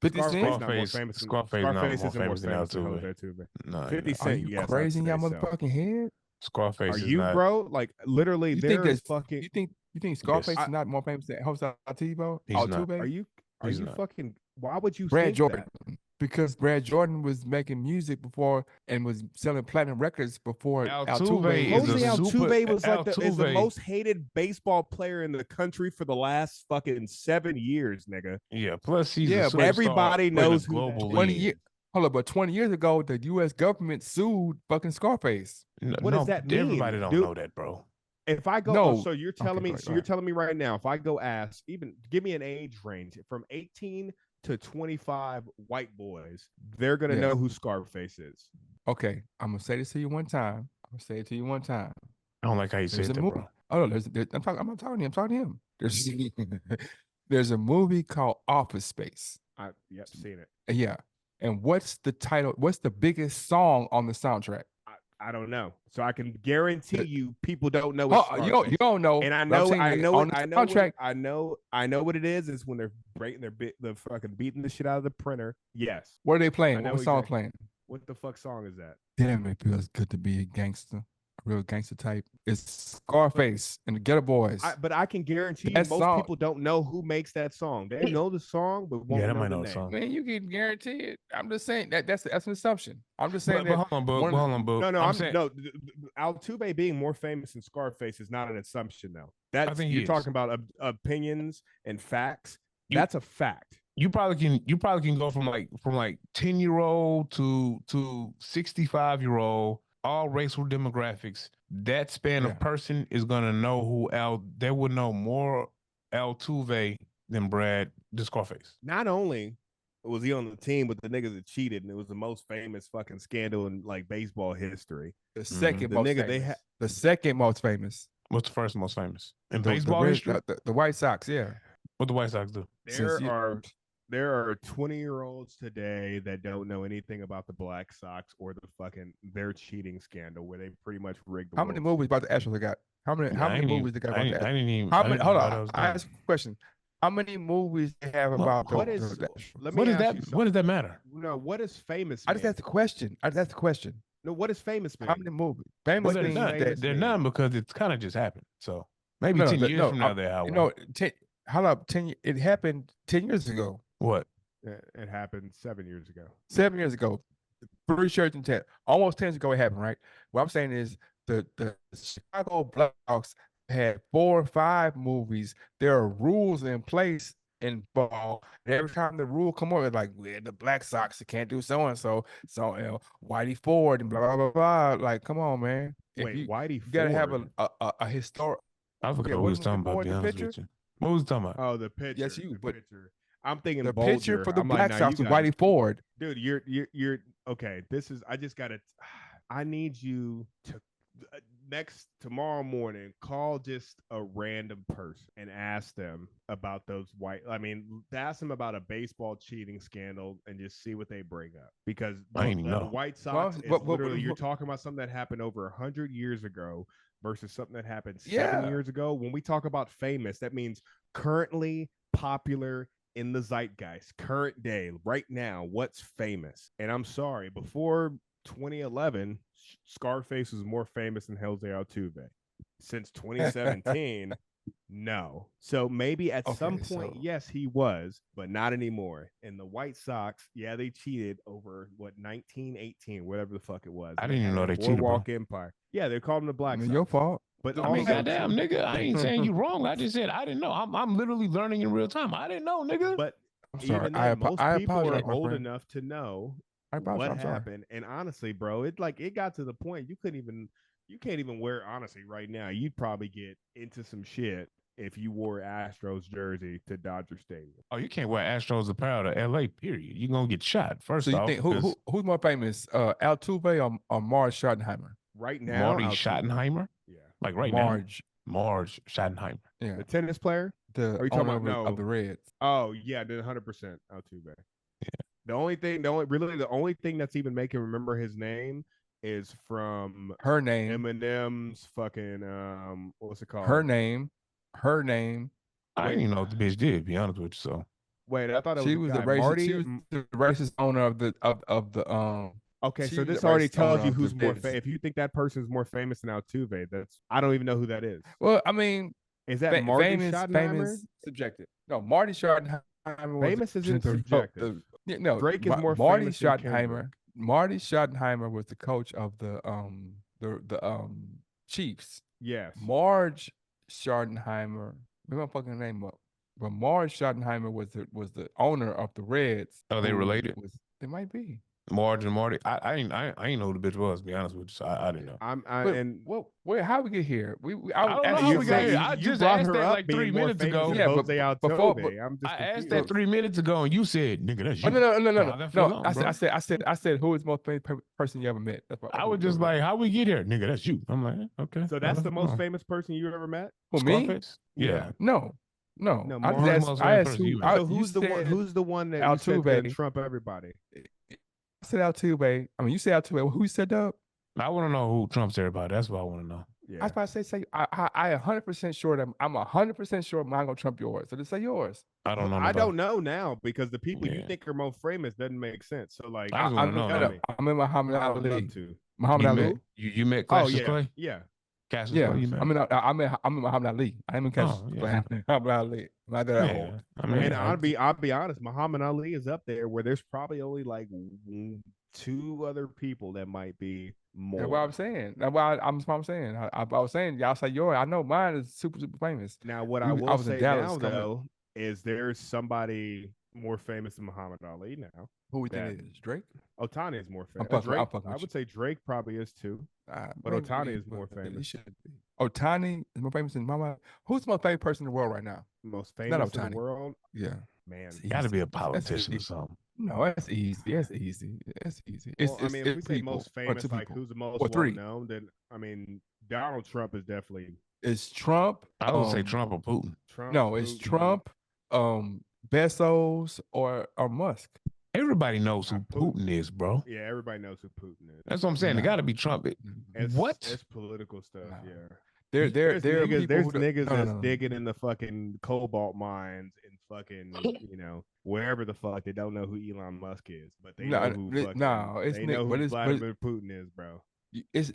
50 Cent? Scarface is more famous than Altuve. No, 50 Cent, you crazy in your motherfucking head? Scarface are you, bro? Like, literally, there is fucking... You think Scarface is not more famous than Jose Altuve? Are you fucking... Why would you Brad think Jordan. that? Because Brad Jordan was making music before and was selling platinum records before Altuve. Jose Altuve was like the most hated baseball player in the country for the last fucking 7 years, nigga. Yeah, plus he's but everybody knows global 20 years ago, the U.S. government sued fucking Scarface. What does that mean? Everybody don't know that, bro. If I go, so you're telling me, you're telling me right now, if I go ask, even give me an age range from 18 to 25 white boys, they're gonna know who Scarface is. Okay, I'm gonna say this to you one time. I don't like how you say that, bro. Oh no, I'm not talking to him. I'm talking to him. There's a movie called Office Space. Yep, seen it. Yeah, and what's the title? What's the biggest song on the soundtrack? I don't know. So I can guarantee you people don't know. You don't know. And I know what it is. Is when they're breaking the fucking beating the shit out of the printer. Yes. What are they playing? What song playing? What the fuck song is that? Damn, it feels good to be a gangster, a real gangster type. It's Scarface and the Ghetto Boys. But I can guarantee you, That most song- people don't know who makes that song. They know the song, but won't Yeah, they know might the know the name. song. Man, you can guarantee it. I'm just saying that's an assumption. I'm just saying But that. hold on, Boog. one of Hold the- on, Boog. No, I'm saying, Altuve being more famous than Scarface is not an assumption, though. I That's think he you're is. talking about opinions and facts. You- That's a fact. you probably can go from like 10-year-old to 65-year-old, all racial demographics. That span Yeah. of person is gonna know who they would know more Altuve than Brad the Scarface. Not only was he on the team, but the niggas that cheated, and it was the most famous fucking scandal in like baseball history. The second The most nigga famous. they The second most famous. What's the first most famous in The baseball Red- history? The White Sox, yeah. What the White Sox do? There are 20-year-olds today that don't know anything about the Black Sox or their cheating scandal where they pretty much rigged the How many World movies about the Astros they got? How many movies they got about that? I didn't even. How I many? didn't Hold know that on. was I done. ask a question. How many movies they have What- about What the is? Astros? Let me What does ask that? you What does that matter? No, what is famous? I just mean? asked the question. No, what is famous? How mean? many movies? Well, Famous What they're does means none. famous that They're mean? none because it's kind of just happened. So maybe No, 10 years no, from now they have you one. know, hold up, it happened 10 years ago, What? It happened 7 years ago. 7 years ago, pretty sure it's 10, almost 10 years ago it happened, right? What I'm saying is the Chicago Blackhawks had 4 or 5 movies. There are rules in place in ball. And every time the rule come up, it's like, we're the Black Sox, you can't do so-and-so, Whitey Ford, and blah, blah, blah, blah. Like, come on, man. Wait, Whitey You gotta have Ford? a historic. I forgot Yeah, what we was wasn't talking the about. boy To be the honest pitcher? with you. What was we talking about? Oh, the pitcher. Yes, you, the but pitcher. I'm thinking the Bolger. pitcher for the I'm like, Black nah, Sox you was got- Whitey Ford. Dude, you're okay. I just gotta. I need you to tomorrow morning call just a random person and ask them about those ask them about a baseball cheating scandal and just see what they bring up, because I ain't the know. White Sox Well, is literally you're talking about something that happened over 100 years ago versus something that happened 7 Yeah. years ago. When we talk about famous, that means currently popular in the zeitgeist, current day, right now, what's famous. And I'm sorry, before 2011, Scarface was more famous than Jose Altuve. Since 2017, no. So maybe at some point, yes, he was, but not anymore. And the White Sox, yeah, they cheated over 1918, whatever the fuck it was. I didn't even know they cheated, bro. Boardwalk Empire. Yeah, they called them the Black Sox. Your fault. But I mean, also, goddamn, nigga, I ain't saying you wrong. I just said I didn't know. I'm literally learning in real time. I didn't know, nigga. But I'm sorry. even then, most I people apologize, are my old friend. enough to know I apologize. what I'm sorry. happened. And honestly, bro, it got to the point you can't even wear, honestly, right now. You'd probably get into some shit if you wore Astros jersey to Dodger Stadium. Oh, you can't wear Astros apparel to LA, period. You're gonna get shot. First So you off, think who's more famous, Altuve or Marge Schottenheimer? Right now, Marty Altuve. Schottenheimer? Yeah. Like right Marge. now. Marge Schottenheimer. Yeah. The tennis player? The Are you talking owner about of the Reds. Oh, yeah, then 100% Altuve. Yeah. The only thing that's even making remember his name is from Her name. Eminem's fucking what's it called? Her name. I didn't even know what the bitch did, to be honest with you. So Wait, I thought it was She was the guy. racist. Marty. She was the racist owner of the Okay, she so was this the already racist tells owner you of the who's more. business. If you think that person's more famous than Altuve, I don't even know who that is. Well, I mean, Is that Marty famous Schottenheimer? subjective. No, Marty Schottenheimer was Famous isn't subjective. no, Drake is more Marty famous than Schottenheimer. Kendrick. Marty Schottenheimer was the coach of the Chiefs. Yes. Marge Schottenheimer, remember my fucking name up. But Marge Schottenheimer was the owner of the Reds. Are they who related? They might be. Marge and Marty. I ain't know who the bitch was, to be honest with you. So I didn't know. Wait, how we get here? I don't know how we got here. I just brought asked her that up like 3 being more minutes famous ago. than Yeah, but Jose Altuve. before- I'm just I asked confused. that 3 minutes ago, and you said, "Nigga, that's you." Oh, no. How that feel on, bro? I said, who is the most famous person you ever met? That's what, I was just like, "How we get here, nigga? That's you." I'm like, "Okay." So that's the most famous person you ever met? Who, me? Scarface? Yeah. No. No, I Marge just most asked, I famous asked person you who. met. So who's the one that you said Altuve. can trump everybody? I said Altuve. I mean, you said Altuve. Who you said up? I want to know who trumps everybody. That's what I want to know. I was about to say I 100% sure that I'm 100% sure mine gonna trump yours. So just say yours. I don't know. I don't know now because the people you Yeah. think are most famous doesn't make sense. So like, I just want to know now. I'm in Muhammad I would love Ali. to. Muhammad You Ali. met you met Oh Cassius yeah, Clay? yeah. Cassius Yeah, Clay, you met? I'm in Muhammad Ali. I am in Cassius Oh, yeah. Clay. Muhammad Ali. Not that Yeah. old. I mean, And I'll be honest, Muhammad Ali is up there where there's probably only like two other people that might be more. That's what I'm saying. That's why I'm saying. I was saying, y'all say yours. I know mine is super famous. Now, what I I will was in say Dallas now coming. though is there's somebody more famous than Muhammad Ali now. Who we think it is? Drake? Otani is more famous. I'm Drake, fucking I with would say Drake probably is too, but maybe Otani is more famous. He should be. Otani is more famous than Mama. Who's the most famous person in the world right now? Most Not famous in the Otani. world? Yeah. Man, got to be a That's politician or easy. something. No, that's easy. That's easy. That's easy. well, I mean, if we say people, most or famous, two like people, who's the most or well three. known, then I mean, Donald Trump is definitely It's Trump. I would say Trump or Putin. Trump. No, it's Putin. Trump, Bezos, or Musk. Everybody knows who Putin. Putin is, bro. Yeah, everybody knows who Putin is. That's what I'm saying. It got to be Trump. What? It's political stuff. No. Yeah. There's niggas, people niggas that's digging in the fucking cobalt mines and fucking, wherever the fuck they don't know who Elon Musk is, but they know who fucking Vladimir Putin is, bro. It's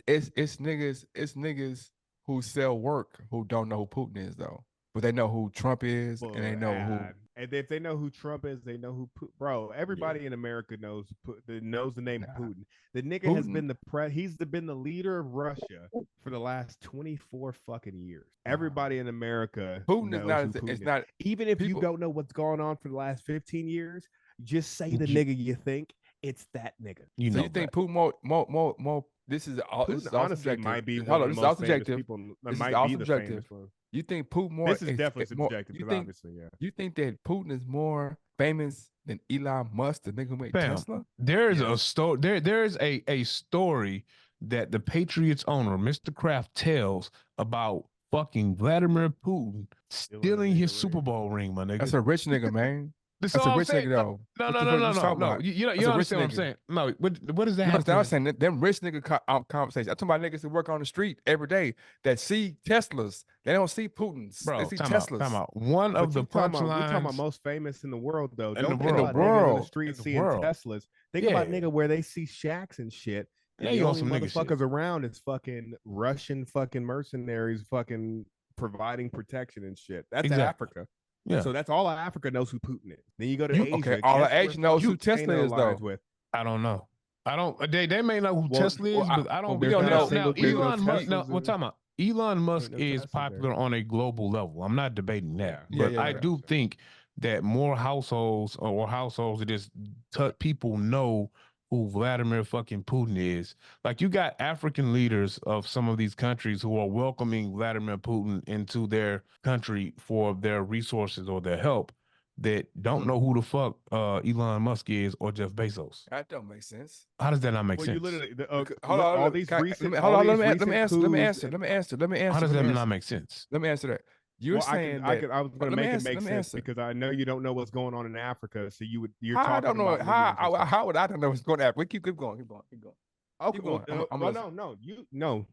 niggas who sell work who don't know who Putin is though, but they know who Trump is and they know who. And if they know who Trump is, they know who bro. Everybody in America knows the name Putin. The nigga has been he's been the leader of Russia for the last 24 fucking years. Everybody in America Putin knows is not. who Putin It's is. not. Even if you don't know what's going on for the last 15 years, just say the nigga you think. It's that nigga. You think Putin more? This is all. Putin this is all honestly subjective. might be Hold on, one this of is the all most famous subjective. people. This might is all be the subjective. famous one. You think Putin more? This is definitely subjective because obviously, yeah. You think that Putin is more famous than Elon Musk, the nigga who made Tesla? There is a story. There is a story that the Patriots owner, Mr. Kraft, tells about fucking Vladimir Putin stealing his Super Bowl ring, my nigga. That's a rich nigga, man. That's a all rich nigga, though. No. You understand what I'm saying? No, what does that have to do? I'm saying them rich nigga conversations. I'm talking about niggas that work on the street every day that see Teslas. They don't see Putin's. Bro, they see Teslas. Time out. One of the punchlines. We're talking about most famous in the world, though. In Don't the think world. about niggas on the street seeing world. Teslas. Think about nigga where they see shacks and shit. And the only motherfuckers around is fucking Russian fucking mercenaries fucking providing protection and shit. That's Africa. Yeah. So that's all of Africa knows who Putin is. Then you go to Asia. Okay, all of Asia knows who Tesla is, though. I don't know. I don't. They may know who Tesla is, but I don't. We don't know. Now, Elon Musk. Now, we're talking about Elon Musk is popular on a global level. I'm not debating that, but I do think that more households or households that just people know who Vladimir fucking Putin is. Like, you got African leaders of some of these countries who are welcoming Vladimir Putin into their country for their resources or their help that don't know who the fuck Elon Musk is or Jeff Bezos. That don't make sense. How does that not make sense? You literally hold on. All these recent. Hold on. Let me answer. How does that not make sense? Let me answer that. You're saying I was going to make it make sense because I know you don't know what's going on in Africa. So you're talking. I don't know how would I don't know what's going on? We keep going. Okay. No.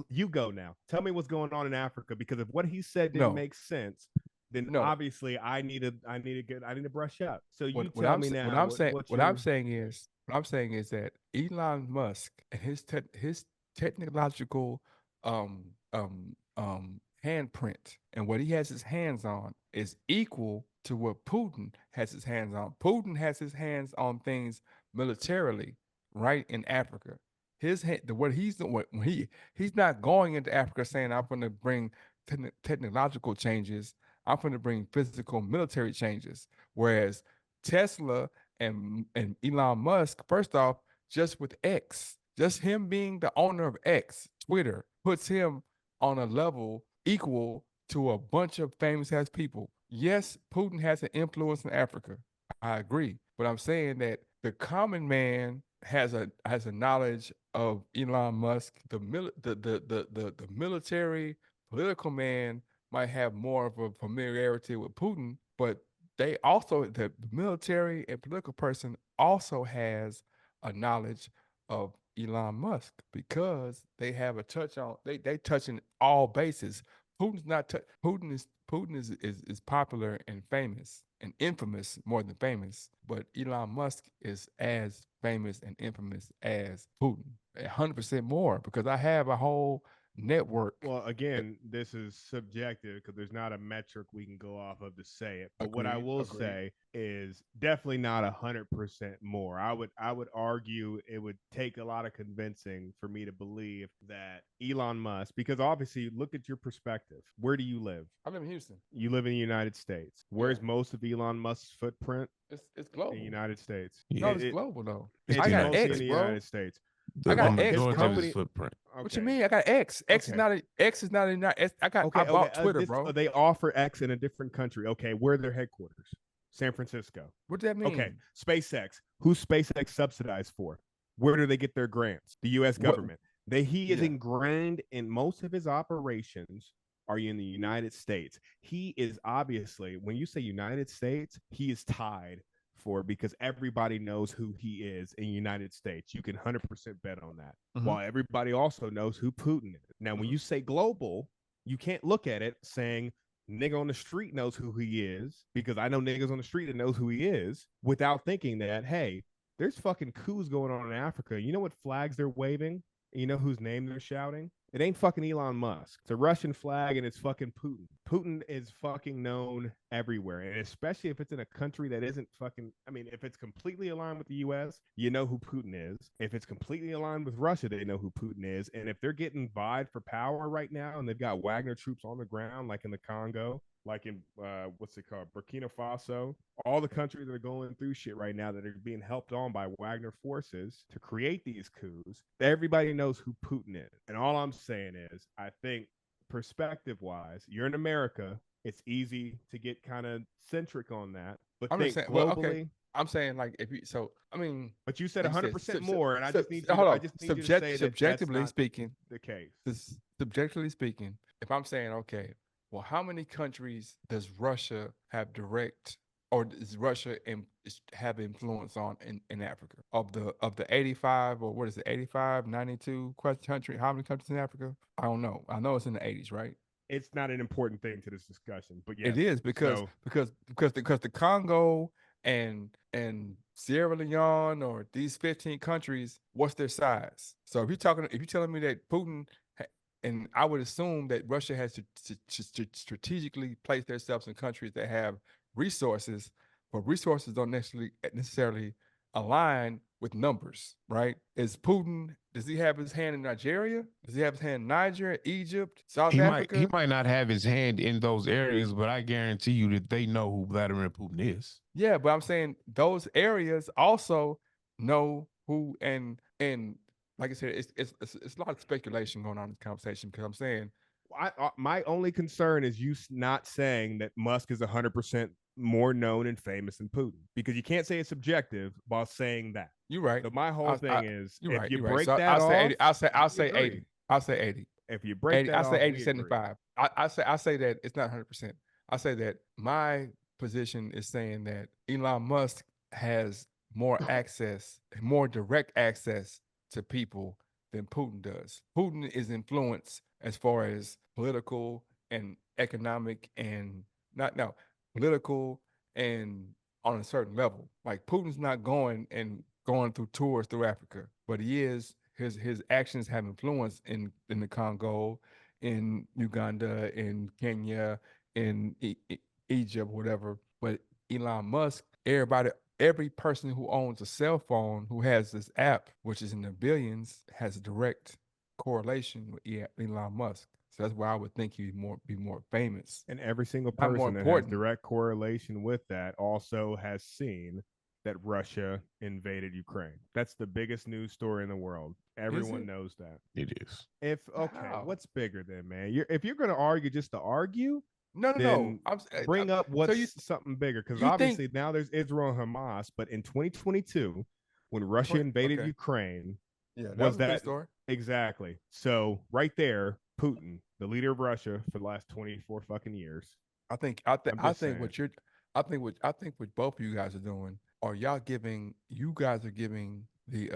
You go now. Tell me what's going on in Africa, because if what he said didn't make sense, then obviously I need to brush up. So you tell me now. What I'm saying is that Elon Musk and his technological handprint and what he has his hands on is equal to what Putin has his hands on. Putin has his hands on things militarily, right, in Africa. What he's doing, he's not going into Africa saying, I'm going to bring technological changes. I'm going to bring physical military changes. Whereas Tesla and Elon Musk, first off, just with X, just him being the owner of X, Twitter, puts him on a level equal to a bunch of famous ass people. Yes, Putin has an influence in Africa. I agree. But I'm saying that the common man has a knowledge of Elon Musk. The military political man might have more of a familiarity with Putin, but they also, the military and political person also has a knowledge of Elon Musk because they have a touch on they touching all bases. Putin's not Putin is popular and famous and infamous more than famous, but Elon Musk is as famous and infamous as Putin, 100% more because I have a whole network. Well, again, this is subjective because there's not a metric we can go off of to say it. But what I Agreed, will agreed. say is definitely not 100% more. I would argue it would take a lot of convincing for me to believe that Elon Musk, because obviously, look at your perspective. Where do you live? I live in Houston. You live in the United States. Yeah. Where's most of Elon Musk's footprint? It's global. In the United States. No, Yeah. it's global though. It's It's I got mostly X, in the bro. United States. I got a X, majority bro. of his footprint. What you Okay. mean? I got X. X is Okay. not a X is not a not. I got. Okay, I bought okay. Twitter, bro. They offer X in a different country. Okay, where are their headquarters? San Francisco. What does that mean? Okay, SpaceX. Who's SpaceX subsidized for? Where do they get their grants? The U.S. What- government. He is Yeah. ingrained in most of his operations are in the United States. He is obviously, when you say United States, he is tied for because everybody knows who he is in the United States. You can 100% bet on that. Mhm. While everybody also knows who Putin is. Now, when Mhm. you say global, you can't look at it saying nigga on the street knows who he is because I know niggas on the street that knows who he is without thinking that, hey, there's fucking coups going on in Africa. You know what flags they're waving? You know whose name they're shouting? It ain't fucking Elon Musk. It's a Russian flag and it's fucking Putin. Putin is fucking known everywhere. And especially if it's in a country that isn't fucking, I mean, if it's completely aligned with the US, you know who Putin is. If it's completely aligned with Russia, they know who Putin is. And if they're getting vied for power right now and they've got Wagner troops on the ground, like in the Congo, like in what's it called, Burkina Faso, all the countries that are going through shit right now that are being helped on by Wagner forces to create these coups, everybody knows who Putin is. And all I'm saying is, I think perspective wise, you're in America, it's easy to get kind of centric on that. But I'm think just saying. globally. Well, okay. I'm saying like if you. So I mean. But you said like you 100% more, and I just need you. Hold on. I just need you to say that that's Subjectively not speaking, the case. subjectively speaking, if I'm saying okay, well, how many countries does Russia have direct, or does Russia have influence on in Africa? Of the 85, or what is it, 85, 92 country? How many countries in Africa? I don't know. I know it's in the 80s, right? It's not an important thing to this discussion, but yes, It is because so, because the Congo and Sierra Leone or these 15 countries, what's their size? So if you're telling me that Putin and I would assume that Russia has to strategically place themselves in countries that have resources, but resources don't necessarily align with numbers, right? Does he have his hand in Nigeria? Does he have his hand in Niger, Egypt, South Africa? He might not have his hand in those areas, but I guarantee you that they know who Vladimir Putin is. Yeah, but I'm saying those areas also know who and like I said, it's a lot of speculation going on in this conversation because I'm saying my only concern is you not saying that Musk is 100% more known and famous than Putin, because you can't say it's subjective while saying that. you're right. So my whole thing is, you're if right. you You're break right. So that I'll say off, 80. I'll say agree. 80. I'll say 80. If you break 80, that I off, say 80, we 75. I say that it's not 100%. I say that my position is saying that Elon Musk has more access, more direct access to people than Putin does. Putin is influenced as far as political and economic and not no political and on a certain level. Like Putin's not going through tours through Africa, but he is his actions have influence in the Congo, in Uganda, in Kenya, in Egypt, whatever. But Elon Musk, every person who owns a cell phone who has this app, which is in the billions, has a direct correlation with Elon Musk. So that's why I would think he'd be more famous. And every single Not more person that has important. direct correlation with that also has seen that Russia invaded Ukraine. That's the biggest news story in the world. Everyone knows that. It is. How? What's bigger than, man? If you're going to argue just to argue, No. then bring up what's something bigger, because obviously now there's Israel and Hamas, but in 2022, when Russia invaded Ukraine, that was a that big story? Exactly? So right there, Putin, the leader of Russia for the last 24 fucking years. I think what both of you guys are doing, are you guys are giving the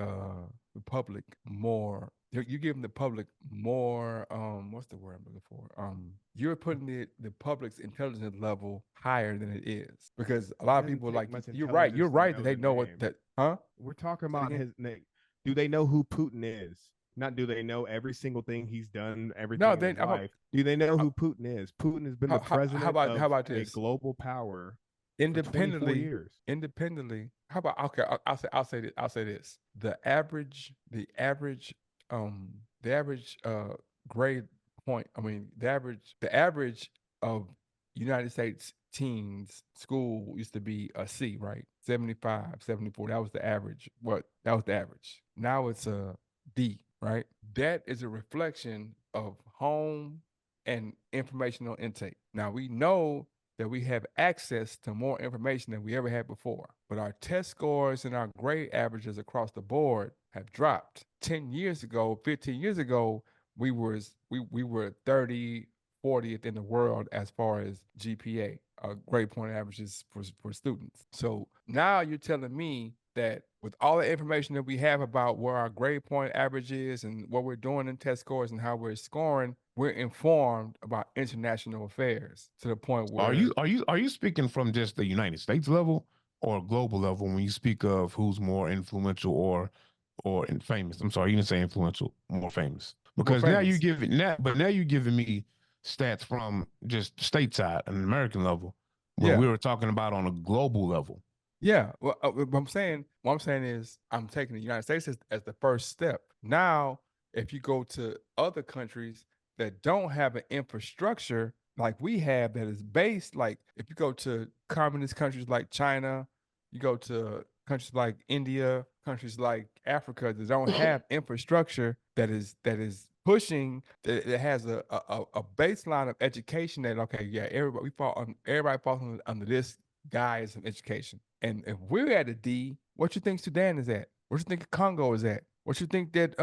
the public more. You're giving the public more. What's the word I'm looking for? You're putting the public's intelligence level higher than it is because a lot It of doesn't people take like much you're right. You're intelligence to right that know they the know what name. that. Huh? We're talking Say it about again. his name. Do they know who Putin is? Not do they know every single thing he's done, No, everything in then his life. Do they know uh, who Putin is? Putin has been the how president about of a this? global power for 24 Independently, years. independently. How about okay? I'll say this. Um the average grade point. I mean the average of United States teens school used to be a C, right? 75, 74. That was the average. That was the average. Now it's a D, right? That is a reflection of home and informational intake. Now we know that we have access to more information than we ever had before. But our test scores and our grade averages across the board have dropped. 10 years ago, 15 years ago, we were 30, 40th in the world as far as GPA, grade point averages for students. So now you're telling me that with all the information that we have about where our grade point average is and what we're doing in test scores and how we're scoring, we're informed about international affairs to the point Are where you speaking from just the United States level or global level when you speak of who's more influential or famous? I'm sorry, you didn't say influential, more famous. more Because now you famous. give it now, but now you're giving me stats from just stateside, an American level, when Yeah, we were talking about on a global level. yeah. Well, what I'm saying is, I'm taking the United States as the first step. Now, if you go to other countries that don't have an infrastructure like we have, that is based, like if you go to communist countries like China, you go to countries like India, countries like Africa that don't have infrastructure that is pushing that has a baseline of education that okay, yeah, everybody falls under this guise of education. And if we're at a D, what you think Sudan is at? What you think Congo is at? What you think that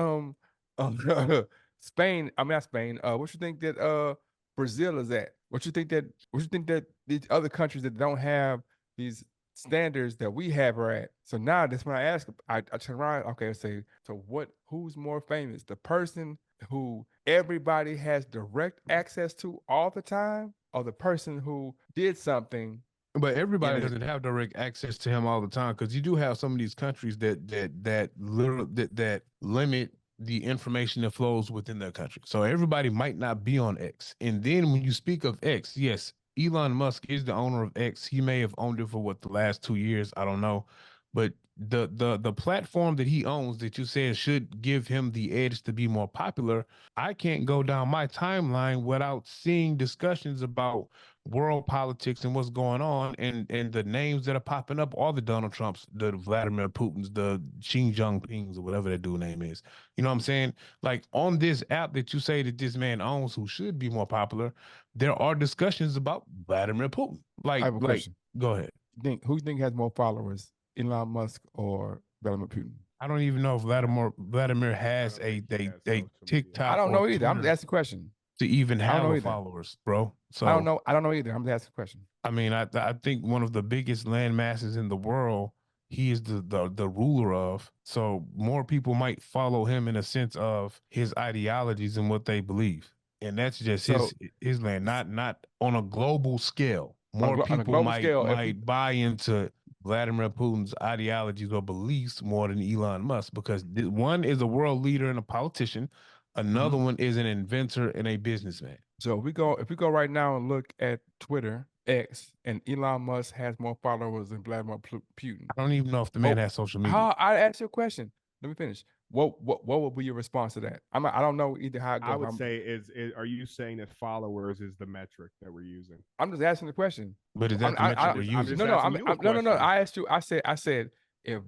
Spain, I mean not Spain, what you think that Brazil is at? What you think that these other countries that don't have these standards that we have are at? So now that's when I ask, I turn around, okay, I say, so who's more famous? The person who everybody has direct access to all the time, or the person who did something But in everybody a doesn't have direct access to him all the time because you do have some of these countries that literally that limit the information that flows within their country. So everybody might not be on X. And then when you speak of X, yes, Elon Musk is the owner of X. He may have owned it for what the last 2 years, I don't know. But the platform that he owns that you said should give him the edge to be more popular, I can't go down my timeline without seeing discussions about world politics and what's going on, and the names that are popping up are the Donald Trumps, the Vladimir Putins, the Xi Jinpings, or whatever that dude name is. You know what I'm saying? Like on this app that you say that this man owns, who should be more popular, there are discussions about Vladimir Putin. I have a Like, question. go ahead. Who do you think has more followers, Elon Musk or Vladimir Putin? I don't even know if Vladimir I has don't think he has a social media. I TikTok don't or know either. I'm just Twitter asking a question. to even I don't have know a either. followers, bro. I don't So know. I don't know either. I'm just asking a question. I mean, I think one of the biggest land masses in the world, he is the ruler of. So more people might follow him in a sense of his ideologies and what they believe, and that's just So his land, not on a global scale. More on a people global scale, if we might buy into Vladimir Putin's ideologies or beliefs more than Elon Musk because one is a world leader and a politician, another Mhm. one is an inventor and a businessman. So if we go right now and look at Twitter X, and Elon Musk has more followers than Vladimir Putin. I don't even know if the man Well, has social media. how I ask you a question. Let me finish. What would be your response to that? I don't know either how it I goes. would say are you saying that followers is the metric that we're using? I'm just asking the question. But is that the metric we're I'm using? just asking you a No, no, no. question. I asked you. I said if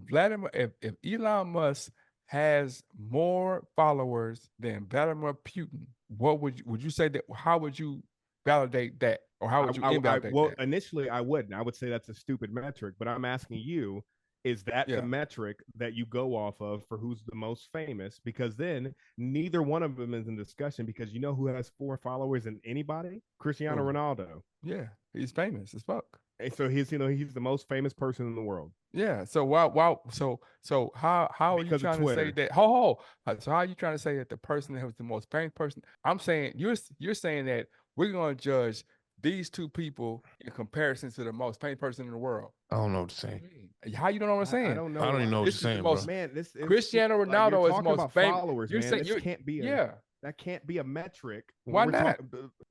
if Elon Musk has more followers than Vladimir Putin, what would you say that? How would you validate that, or how would you invalidate Well, that? initially I wouldn't. I would say that's a stupid metric, but I'm asking you, is that the Yeah. metric that you go off of for who's the most famous? Because then neither one of them is in discussion because you know who has more followers than anybody? Cristiano Who? Ronaldo. Yeah, he's famous as fuck. And so he's he's the most famous person in the world Yeah. So how are you because of trying to say Twitter. that? So how are you trying to say that the person that was the most famous person? I'm saying you're saying that we're going to judge these two people in comparison to the most famous person in the world. I don't know what to say. How you don't know what I'm I saying? don't know. I don't even know what This you're is the saying, most bro. Man, this is Cristiano like you're Ronaldo is the talking most about famous. followers, You're man. saying This can't be that can't be a metric. When Why we're not?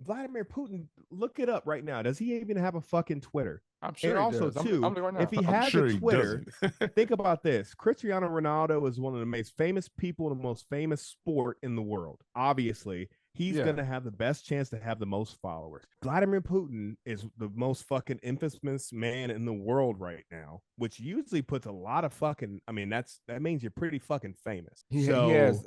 Vladimir Putin, look it up right now. Does he even have a fucking Twitter? I'm sure And he also, does. I'm too, looking right now. if he I'm has sure a he Twitter, doesn't. think about this. Cristiano Ronaldo is one of the most famous people in the most famous sport in the world. Obviously, he's Yeah. going to have the best chance to have the most followers. Vladimir Putin is the most fucking infamous man in the world right now, which usually puts a lot of fucking, I mean, that means you're pretty fucking famous. He has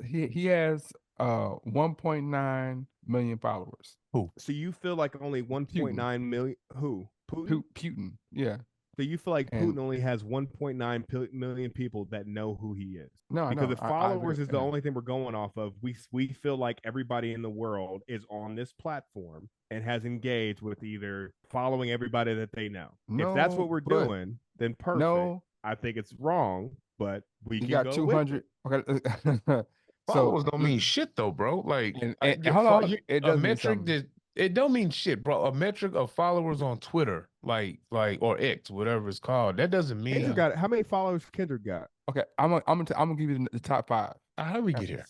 1.9 million followers. Who? So you feel like only 1.9 million who? Putin? Putin. Yeah. So you feel like And Putin only has 1.9 million people that know who he is. no, I Because know. if I agree. followers is the only thing we're going off of, we feel like everybody in the world is on this platform and has engaged with either following everybody that they know. If that's what we're doing, then perfect. No, I think it's wrong, but we you can got go 200. with it. Okay. Followers don't mean shit though, bro. Like and hold on, it a does mean metric something. that it don't mean shit, bro. A metric of followers on Twitter, like or X, whatever it's called, that doesn't mean. Kendrick got how many followers Kendrick got? Okay, I'm gonna give you the top 5. How do we get here?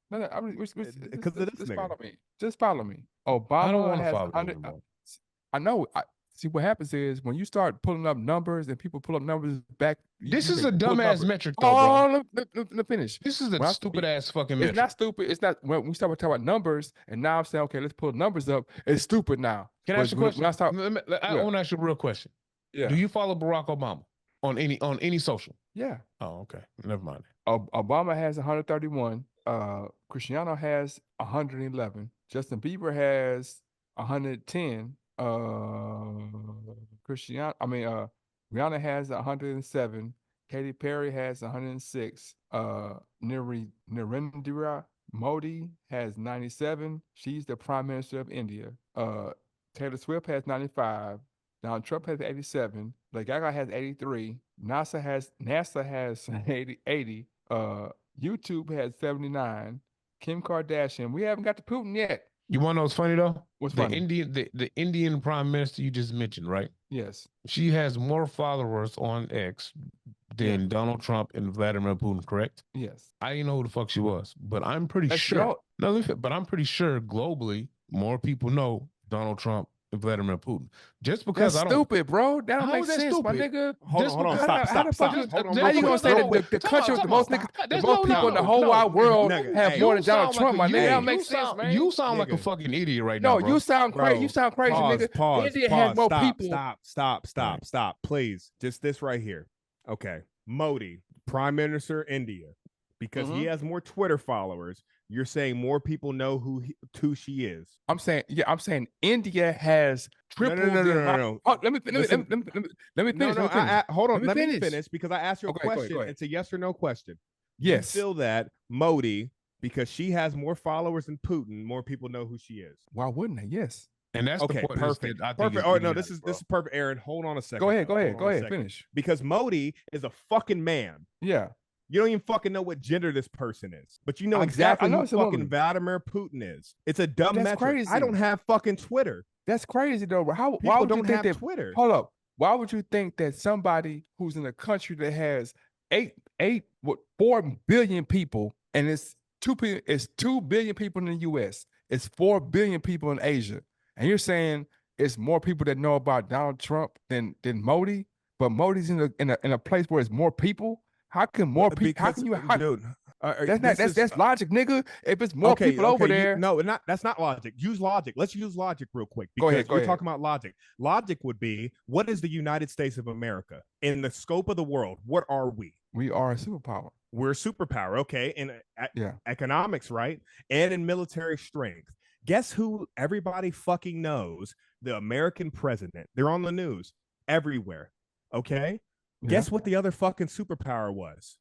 No, Because of this just nigga. follow me. Just follow me. I don't Obama want to has follow you 100. anymore. I know. See what happens is when you start pulling up numbers and people pull up numbers back. This is a dumbass metric, though, bro. bro. Let me finish. This is a stupid ass fucking metric. It's not stupid. It's not when we start talking about numbers, and now I'm saying, okay, let's pull numbers up. It's stupid now. Can I ask you a question? I Yeah. want to ask you a real question. Yeah. Do you follow Barack Obama on any social? Yeah. Oh, okay. Never mind. Obama has 131. Cristiano has 111. Justin Bieber has 110. Rihanna has 107. Katy Perry has 106. Narendra Modi has 97. She's the Prime Minister of India. Taylor Swift has 95. Donald Trump has 87. Lady Gaga has 83. NASA has 80. YouTube has 79. Kim Kardashian. We haven't got to Putin yet. You want to know what's funny though? What's the funny? The Indian Prime Minister you just mentioned, right? Yes. She has more followers on X than Donald Trump and Vladimir Putin, correct? Yes. I didn't know who the fuck she was, but I'm pretty sure. But I'm pretty sure globally more people know Donald Trump and Vladimir Putin. Just because that's stupid, bro. That don't make sense, my nigga. Hold on, stop. How you gonna say that the country with the most niggas, the most people in the whole wide world have more than Donald Trump, my nigga? That don't make sense, man. You sound like a fucking idiot right now, No, you sound crazy. You sound crazy, nigga. India has more people. Stop. Please. Just this right here. Okay. Modi, Prime Minister India, because he has more Twitter followers. You're saying more people know who she is. I'm saying India has triple. No. Oh, let me finish. Hold on. Let me finish because I asked you a question. It's a yes or no question. Yes. You feel that Modi, because she has more followers than Putin, more people know who she is. Why wouldn't they? Yes. And that's okay. Perfect. Perfect. Oh no, this is perfect. Aaron, hold on a second. Go ahead. Finish. Because Modi is a fucking man. Yeah. You don't even fucking know what gender this person is, but you know exactly who fucking Vladimir Putin is. It's a dumb metric. Crazy. I don't have fucking Twitter. That's crazy though. Why would you think that Twitter? Hold up. Why would you think that somebody who's in a country that has 4 billion people and it's 2 billion people in the US, it's 4 billion people in Asia, and you're saying it's more people that know about Donald Trump than Modi, but Modi's in a place where it's more people? How can more people? How can you? Dude, that's logic, nigga. If it's more people over there, that's not logic. Use logic. Let's use logic real quick. Go ahead. We're talking about logic. Logic would be, what is the United States of America in the scope of the world? What are we? We are a superpower. We're a superpower, okay? In economics, right? And in military strength. Guess who everybody fucking knows? The American president. They're on the news everywhere, okay? Guess what the other fucking superpower was?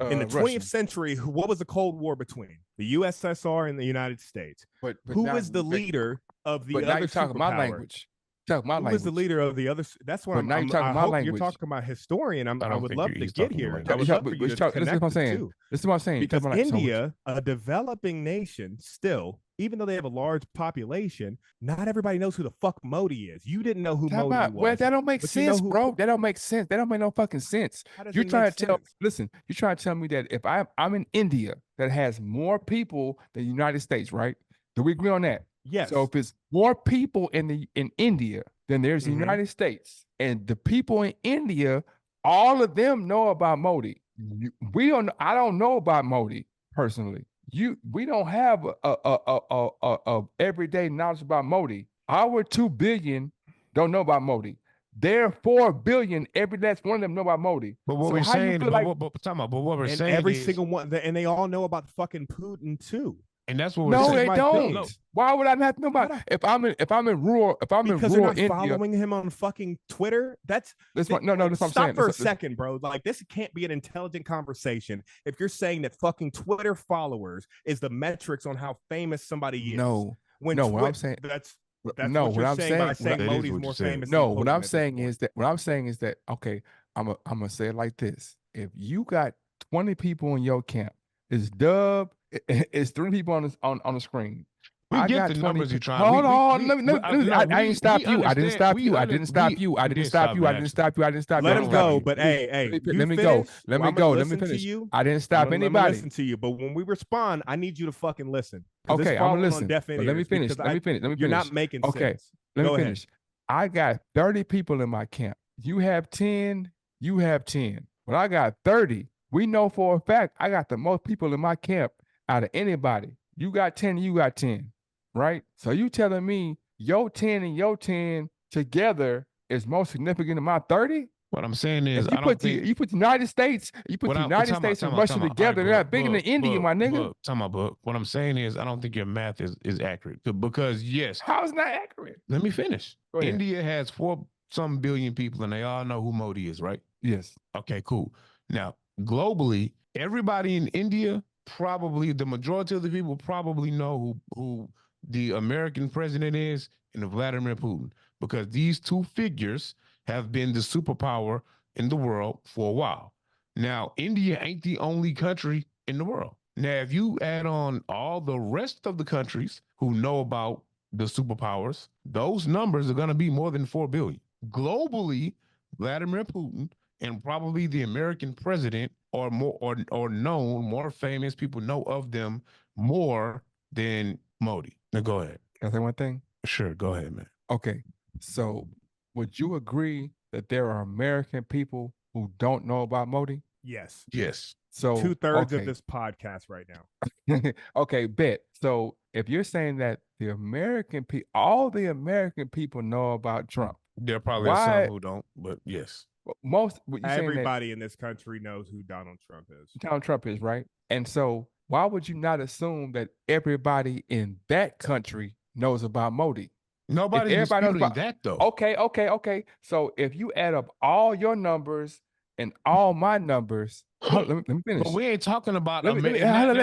In the 20th century, what was the Cold War between? The USSR and the United States. Who was the leader of the other superpower? Now you're talking my language. Talk my Who was the language. leader of the other? That's why But now you're talking I my hope language. you're talking about historian. I I don't would think love to he's get talking your here. language. I would love for you to This is connect what I'm the saying. two. This is what I'm saying. Because India, a developing nation, still, even though they have a large population, not everybody knows who the fuck Modi is. You didn't know who Modi was. Well, that don't make but you know sense, who- bro. That don't make sense. That don't make no fucking sense. How does You're it trying make to tell. sense? Listen, you're trying to tell me that if I'm in India that has more people than the United States, right? Do we agree on that? Yes. So if it's more people in India than there's the Mhm. United States, and the people in India, all of them know about Modi. We don't. I don't know about Modi personally. We don't have a everyday knowledge about Modi. Our 2 billion don't know about Modi. Their 4 billion, every last one of them know about Modi. But what So we're how you saying, feel but like what we're and saying every is, single one, and they all know about fucking Putin too. and that's what we're no, saying. they my don't. thing. Why would I not know about How if I'm in rural Because they're not India? following him on fucking Twitter. That's That's what no, that's what I'm saying. Stop for a That's- second, bro. Like this can't be an intelligent conversation if you're saying that fucking Twitter followers is the metrics on how famous somebody is. No, When no, what I'm saying. that's no, what you're what I'm saying by saying. saying That is Modi's what more you said. famous. No, than what Putin I'm at this saying point. is that okay, I'm gonna say it like this. If you got 20 people in your camp, it's Dub, it's 3 people on the screen. We I get got the 20 numbers you're people. trying. Hold on, we- let me, no, I didn't stop we you. I didn't understand- stop we you. I under- didn't stop we- you. I we didn't didn't stop stop you. I and didn't ask stop you. I didn't stop you. Let I him didn't stop go, you. but Let me- hey, let me you go. finish? Let me I'm go. gonna Let me listen to finish. you. I didn't I'm stop gonna anybody. listen to you, but when we respond, I need you to fucking listen. 'Cause this Okay, I'm gonna falling on listen. deaf But let me ears finish. because Let me finish. Let me You're finish. not making Okay, sense. let me Go ahead. finish. I got 30 people in my camp. You have 10. You have 10. But I got 30. We know for a fact I got the most people in my camp out of anybody. You got 10. You got 10. Right? So you telling me your 10 and your 10 together is more significant than my 30? What I'm saying is, If you I don't think. you put the United States, you put What the I'm United talking about- States and talking about- Russia talking about- together, all they're right, not bigger than Book, India, my nigga. Talking about Book. What I'm saying is, I don't think your math is accurate because yes, How is not accurate? let me finish. Go ahead. India has 4 some billion people, and they all know who Modi is, right? Yes. Okay, cool. Now, globally, everybody in India, probably the majority of the people probably know who the American president is and Vladimir Putin, because these two figures have been the superpower in the world for a while. Now, India ain't the only country in the world. Now, if you add on all the rest of the countries who know about the superpowers, those numbers are going to be more than 4 billion. Globally, Vladimir Putin and probably the American president are more or known, more famous. People know of them more than Modi. Now go ahead. Can I say one thing? Sure, go ahead, man. Okay. So would you agree that there are American people who don't know about Modi? Yes. Yes. So 2/3 okay. of this podcast right now. Okay, bet. So if you're saying that all the American people know about Trump, There probably are why some who don't, but yes. most you're saying that Everybody in this country knows who Donald Trump is. Donald Trump is, right? And so why would you not assume that everybody in that country knows about Modi? Nobody's everybody knows disputing about- that though. Okay. So if you add up all your numbers and all my numbers, let me finish. But we ain't talking about Let me finish. because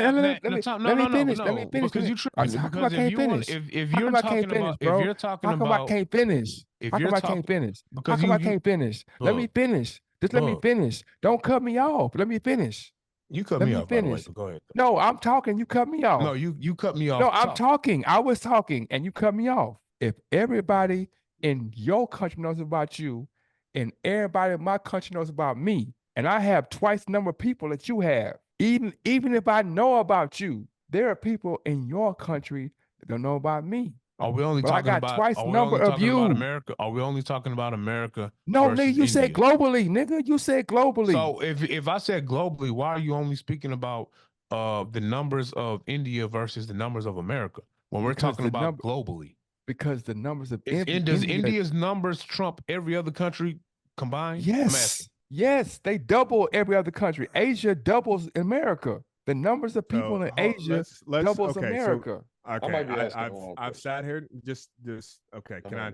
you tripping. How come I Because if can't you want, finish? if How you're come I talking can't finish, about, bro? if you're talking How come I about, can't finish? if How you're come I talking, can't finish? How because come you I can't finish? Let me Look, finish. Just let me look. finish. Don't cut me off. Let me finish. you cut Let me me off by the way. finish. But go ahead. No, I'm talking. You cut me off. No, you cut me off. No, I'm talking. I was talking and you cut me off. If everybody in your country knows about you and everybody in my country knows about me, and I have twice the number of people that you have, even if I know about you, there are people in your country that don't know about me. Are we only But I talking got about? twice Are we number only of talking about you. America? Are we only talking about America? No, versus nigga, you said India? globally, nigga. You said globally. So if I said globally, why are you only speaking about the numbers of India versus the numbers of America when we're Because talking the about globally? because the numbers of Does India, India's numbers trump every other country combined? I'm asking. Yes, they double every other country. Asia doubles America. The numbers of people in Asia doubles okay, America. So, okay, might be asking the I've wrong I've question. sat here just okay. Can I?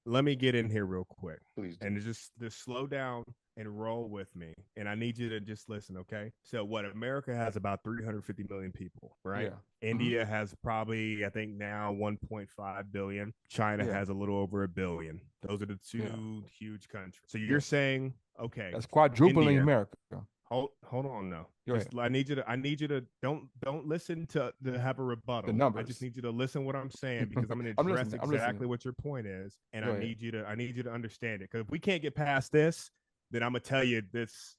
let me get in here real quick. Please do. And just slow down and roll with me. And I need you to just listen, okay? So what America has about 350 million people, right? Yeah. India has probably, I think now 1.5 billion. China has a little over a billion. Those are the two huge countries. So you're saying, okay, that's quadrupling India, America. Hold on now. Just, I need you to don't listen to have a rebuttal. The numbers. I just need you to listen what I'm saying because I'm going to I'm address listening. exactly what your point is, and Go I need you to understand it. Because if we can't get past this, then I'm gonna tell you this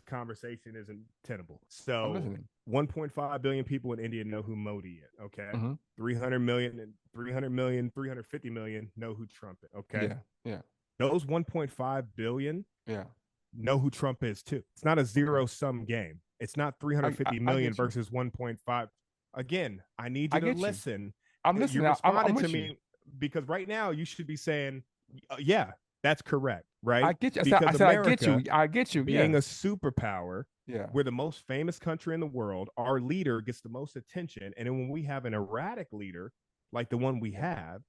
conversation isn't tenable. So 1.5 billion people in India know who Modi is. Okay, 300 million, 350 million know who Trump is. Okay, yeah. Those 1.5 billion, know who Trump is too. It's not a zero-sum game. It's not 350 million versus 1.5. Again, I need you to listen. I'm listening. You're responding I'm to me because right now you should be saying, yeah, that's correct, right? I get you. Because I said America, I get you. Being a superpower, we're the most famous country in the world. Our leader gets the most attention. And then when we have an erratic leader like the one we have,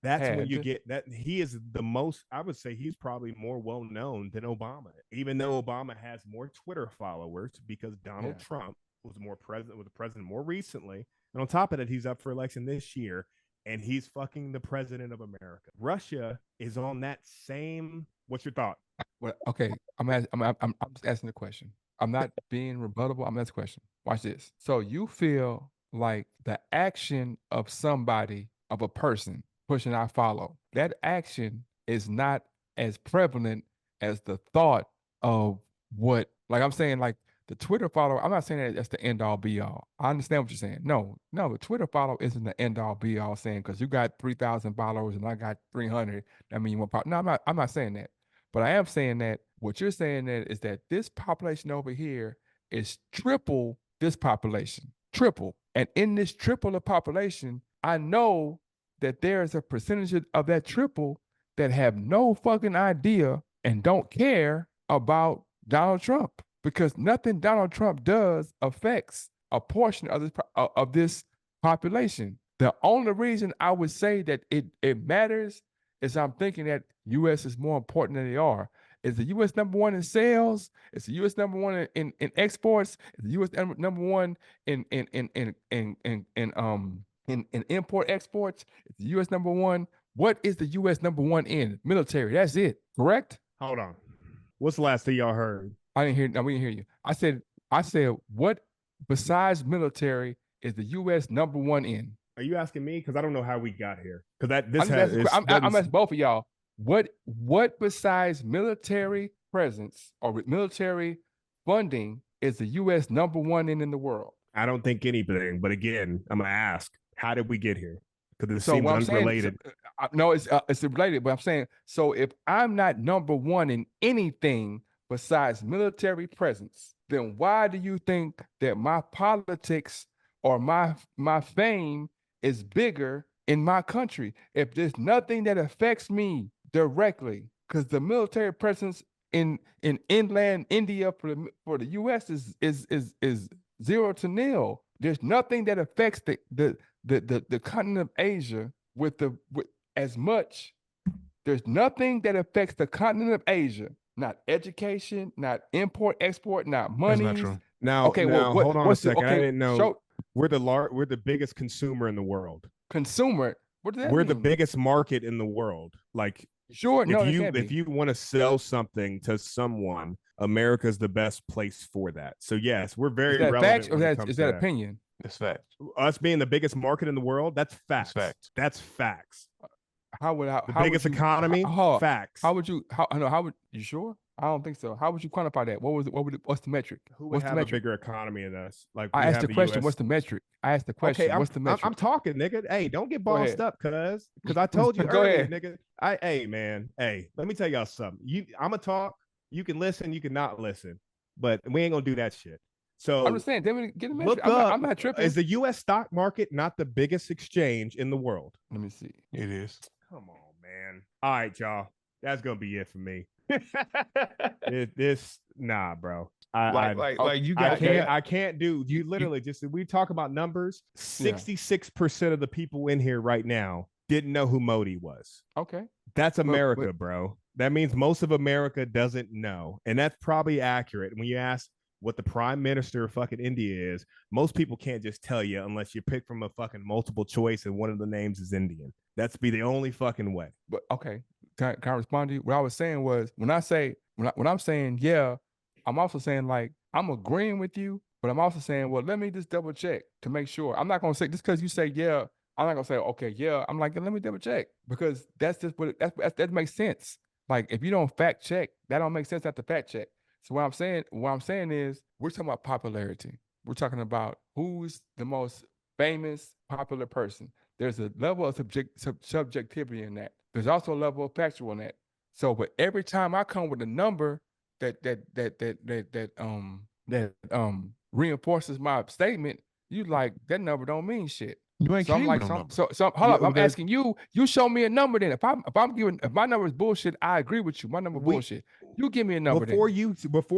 that's when you get that he is the most, I would say he's probably more well known than Obama, even though Obama has more Twitter followers because Donald Trump was the president more recently. And on top of that, he's up for election this year and he's fucking the president of America. Russia is on that same. What's your thought? Well, okay, I'm just asking the question. I'm not being rebuttable. I'm asking the question. Watch this. So you feel like the action of somebody, of a person, pushing I follow, that action is not as prevalent as the thought of what, like I'm saying, like the Twitter follow, I'm not saying that that's the end all be all. I understand what you're saying. No, the Twitter follow isn't the end all be all saying because you got 3,000 followers and I got 300. I mean, you want no, I'm not saying that. But I am saying that what you're saying that is that this population over here is triple this population, triple. And in this triple of population, I know that there's a percentage of that triple that have no fucking idea and don't care about Donald Trump because nothing Donald Trump does affects a portion of this population. The only reason I would say that it matters is I'm thinking that U.S. is more important than they are. Is the U.S. number one in sales? Is the U.S. number one in exports? Is the U.S. number one in import exports? Is the U.S. number one? What is the U.S. number one in? Military. That's it. Correct? Hold on. What's the last thing y'all heard? I didn't hear. No, we didn't hear you. I said what besides military is the U.S. number one in? Are you asking me? Because I don't know how we got here. Because I'm asking both of y'all. What besides military presence or military funding is the U.S. number one in the world? I don't think anything. But again, I'm gonna ask, how did we get here? Because it seems unrelated. No, it's related. But I'm saying, so if I'm not number one in anything besides military presence, then why do you think that my politics or my fame is bigger in my country? If there's nothing that affects me directly, because the military presence in inland India for the U.S. is 0 to nil. There's nothing that affects the continent of Asia with as much. There's nothing that affects the continent of Asia. Not education, not import, export, not money. That's not true. Now, hold on a second. I didn't know we're the biggest consumer in the world. Consumer? What does that We're mean? the biggest market in the world. Like, sure, if you want to sell something to someone, America's the best place for that. So yes, we're very relevant. Is that opinion? It's fact. Us being the biggest market in the world, that's facts. That's facts. The biggest economy? Facts. How would you you sure? I don't think so. How would you quantify that? What's the metric? Who would have a bigger economy than us? Like, I asked the question, US. What's the metric? I asked the question, okay, what's the metric? I'm talking, nigga. Hey, don't get bossed up, cuz I told you earlier, nigga. Hey, man. Hey, let me tell y'all something. I'm gonna talk. You can listen, you can not listen, but we ain't gonna do that shit. So I'm just saying, get a metric. Look up, I'm not tripping. Is the U.S. stock market not the biggest exchange in the world? Let me see. It is. Come on, man. All right, y'all. That's gonna be it for me. Nah, bro. I can't do. You literally just, we talk about numbers. 66% of the people in here right now didn't know who Modi was. Okay. That's America, but bro. That means most of America doesn't know. And that's probably accurate. When you ask what the prime minister of fucking India is, most people can't just tell you unless you pick from a fucking multiple choice and one of the names is Indian. That's be the only fucking way. but okay, can I respond to you? What I was saying was when I'm saying yeah, I'm also saying like I'm agreeing with you, but I'm also saying, well, let me just double check to make sure. I'm not gonna say just because you say yeah, I'm not gonna say okay, yeah. I'm like, let me double check because that's just what that makes sense. Like if you don't fact check, that don't make sense after fact check. So what I'm saying is we're talking about popularity. We're talking about who's the most famous, popular person. There's a level of subjectivity in that. There's also a level of factual in that. So, but every time I come with a number that reinforces my statement, you like that number don't mean shit. You ain't So I'm came like, with no number. so hold up. I'm asking you. You show me a number. Then if my number is bullshit, I agree with you. My number bullshit. You give me a number. Before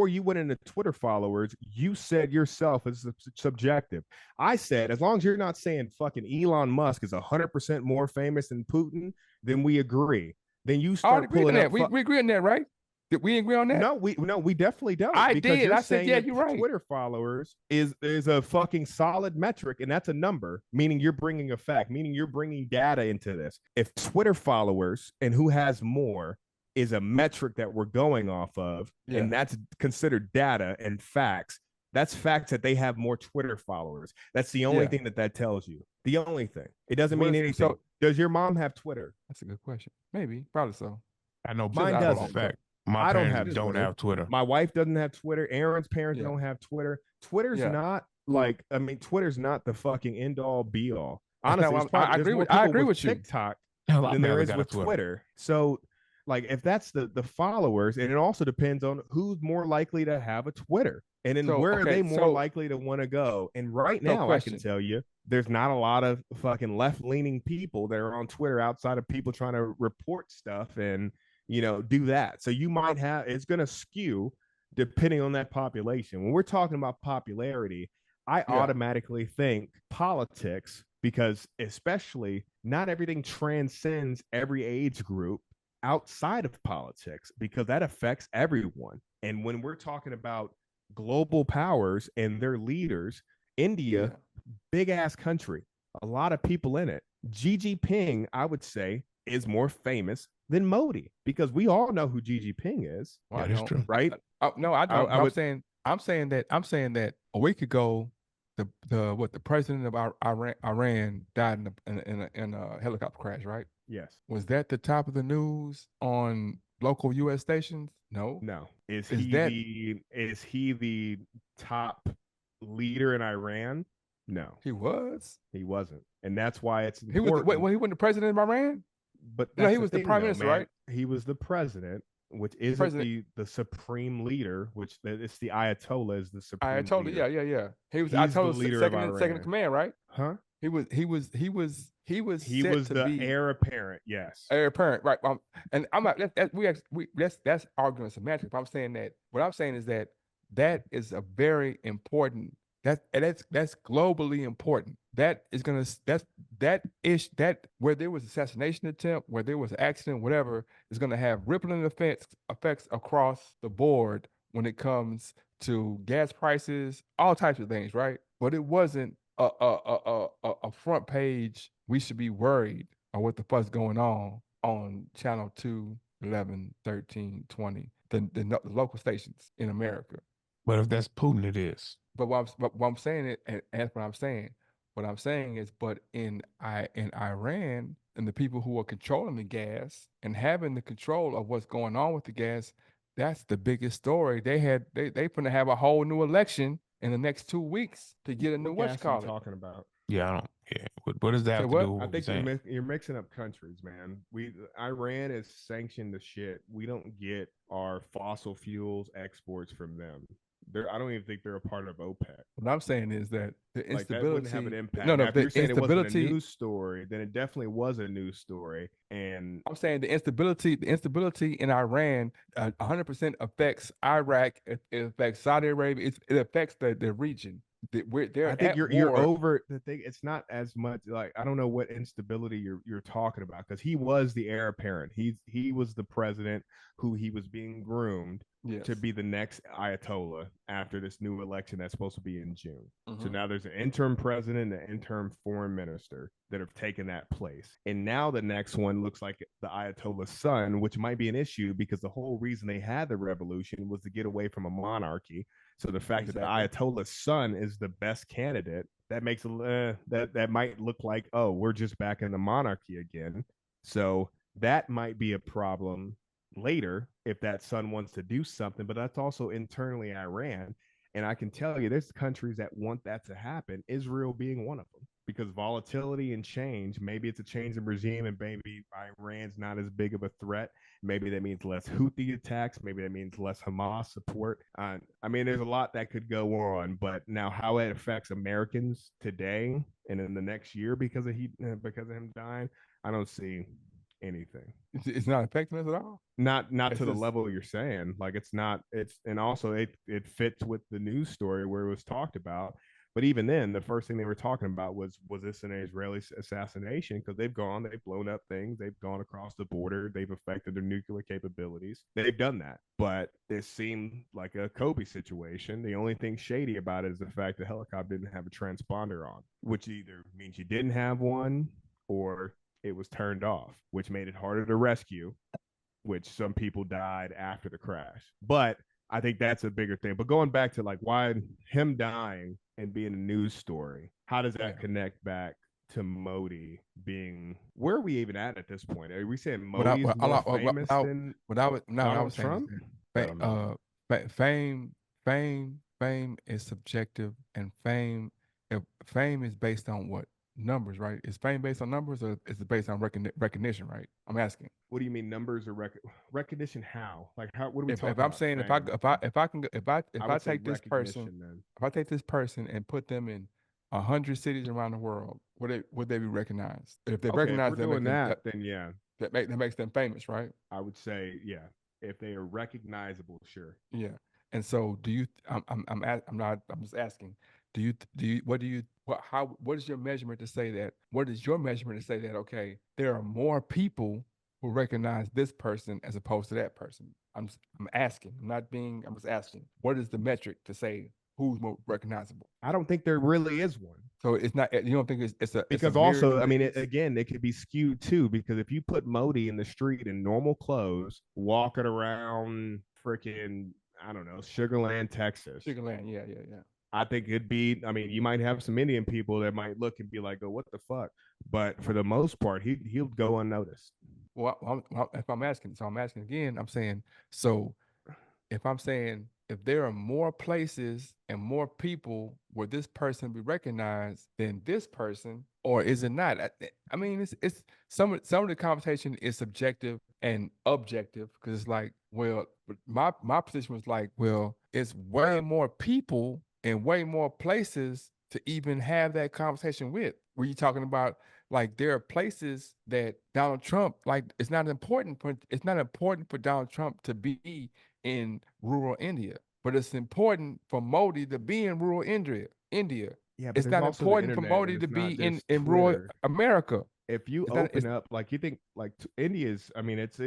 you went into Twitter followers, you said yourself it's subjective. I said as long as you're not saying fucking Elon Musk is 100% more famous than Putin, then we agree. Then you start pulling up. We agree on that, right? Did we agree on that? No, we definitely don't. I because did. You're I said, saying yeah, that you're right. Twitter followers is a fucking solid metric, and that's a number, meaning you're bringing a fact, meaning you're bringing data into this. If Twitter followers and who has more is a metric that we're going off of, and that's considered data and facts, that's facts that they have more Twitter followers. That's the only thing that tells you. The only thing. It doesn't mean anything. So, does your mom have Twitter? That's a good question. Maybe, probably so. I know mine doesn't. Fact. My parents don't have Twitter. My wife doesn't have Twitter. Aaron's parents don't have Twitter. Twitter's not like, I mean, Twitter's not the fucking end all be all. Honestly, I agree with TikTok than there is with Twitter. So, like, if that's the followers, and it also depends on who's more likely to have a Twitter, and then where are they more likely to want to go. And right now, I can tell you, there's not a lot of fucking left leaning people that are on Twitter outside of people trying to report stuff and do that. So you might have, it's going to skew depending on that population. When we're talking about popularity, I automatically think politics, because especially not everything transcends every age group outside of politics, because that affects everyone. And when we're talking about global powers and their leaders, India, big ass country, a lot of people in it. Xi Jinping, I would say, is more famous than Modi, because we all know who Xi Jinping is. Well, that's true, right? No, I don't. I'm saying that a week ago, the president of Iran died in a helicopter crash, right? Yes. Was that the top of the news on local U.S. stations? No. Is he the top leader in Iran? No, he wasn't, and that's why it's important. He wasn't the president of Iran. But he was the prime minister, right? He was the president, which isn't the supreme leader, which it's the Ayatollah is the supreme leader. Yeah. He was Ayatollah's second in command, right? Huh? He was the heir apparent. Yes, heir apparent, right? And I'm not. That's arguing semantics. But I'm saying that what I'm saying is that is a very important. That's globally important. That where there was assassination attempt, where there was an accident, whatever, is going to have rippling effects across the board when it comes to gas prices, all types of things, right? But it wasn't a front page. We should be worried or what the fuck's going on channel 2, 11, 13, 20, the local stations in America. But if that's Putin, it is. But what I'm saying, and that's what I'm saying. What I'm saying is, but in Iran, and the people who are controlling the gas and having the control of what's going on with the gas, that's the biggest story. They finna have a whole new election in the next 2 weeks to get a new what's called talking about. Yeah, I don't. Yeah, what does that have to do with I think you're mixing up countries, man. Iran is sanctioned the shit. We don't get our fossil fuels exports from them. I don't even think they're a part of OPEC. What I'm saying is that the instability that wouldn't have an impact. No, if you're saying it wasn't a news story, then it definitely was a news story. And I'm saying the instability in Iran 100% affects Iraq. It affects Saudi Arabia. It affects the region. they're I think at you're war. over the thing. It's not as much like I don't know what instability you're talking about because he was the heir apparent. He was the president who he was being groomed Yes. to be the next Ayatollah after this new election that's supposed to be in June. So Mm-hmm. now there's an interim president and an interim foreign minister that have taken that place. And now the next one looks like the Ayatollah's son, which might be an issue because the whole reason they had the revolution was to get away from a monarchy. So the fact that the Ayatollah's son is the best candidate, that makes that might look like, oh, we're just back in the monarchy again. So that might be a problem later if that son wants to do something, but that's also internally Iran. And I can tell you there's countries that want that to happen, Israel being one of them. Because volatility and change, maybe it's a change in regime and maybe Iran's not as big of a threat. Maybe that means less Houthi attacks. Maybe that means less Hamas support. I mean, there's a lot that could go on, but now how it affects Americans today and in the next year because of him dying, I don't see anything. It's not affecting us at all. Not It's to the just, level you're saying. Like it's not. It's and also it fits with the news story where it was talked about. But even then, the first thing they were talking about was this an Israeli assassination? Because they've blown up things, they've gone across the border, they've affected their nuclear capabilities. They've done that, but it seemed like a Kobe situation. The only thing shady about it is the fact the helicopter didn't have a transponder on, which either means you didn't have one or it was turned off, which made it harder to rescue, which some people died after the crash. But I think that's a bigger thing. But going back to like why him dying and being a news story, how does that connect back to Modi being where are we even at this point? Are we saying Modi's more famous than Donald Trump? Fame is subjective, and fame is based on what? Numbers, right? Is fame based on numbers or is it based on recognition, right? I'm asking. What do you mean numbers or recognition? How? Like how? What are we talking If I'm about? saying if I take this person, then. If I take this person and put them in 100 cities around the world, would they be recognized? If they recognize them, doing that, then yeah, that makes them famous, right? I would say yeah. If they are recognizable, sure. Yeah. And so, do you? I'm just asking. What is your measurement to say that? What is your measurement to say that? Okay, there are more people who recognize this person as opposed to that person. I'm asking. I'm just asking. What is the metric to say who's more recognizable? I don't think there really is one. So it's not. You don't think it's a because also, I mean, again, it could be skewed too. Because if you put Modi in the street in normal clothes, walking around freaking, I don't know, Sugarland, Texas. Sugarland, yeah. I think it'd be. I mean, you might have some Indian people that might look and be like, "Oh, what the fuck?" But for the most part, he'll go unnoticed. Well, if I'm asking, so I'm asking again. I'm saying so. If there are more places and more people where this person be recognized than this person, or is it not? I mean, it's some of the conversation is subjective and objective because it's like, well, my position was like, well, it's way more people and way more places to even have that conversation with. Were you talking about like there are places that Donald Trump, like it's not important for Donald Trump to be in rural India, but it's important for Modi to be in rural India. Yeah, but it's not important for Modi to be in rural America. If you open up, like you think, like India's, I mean, it's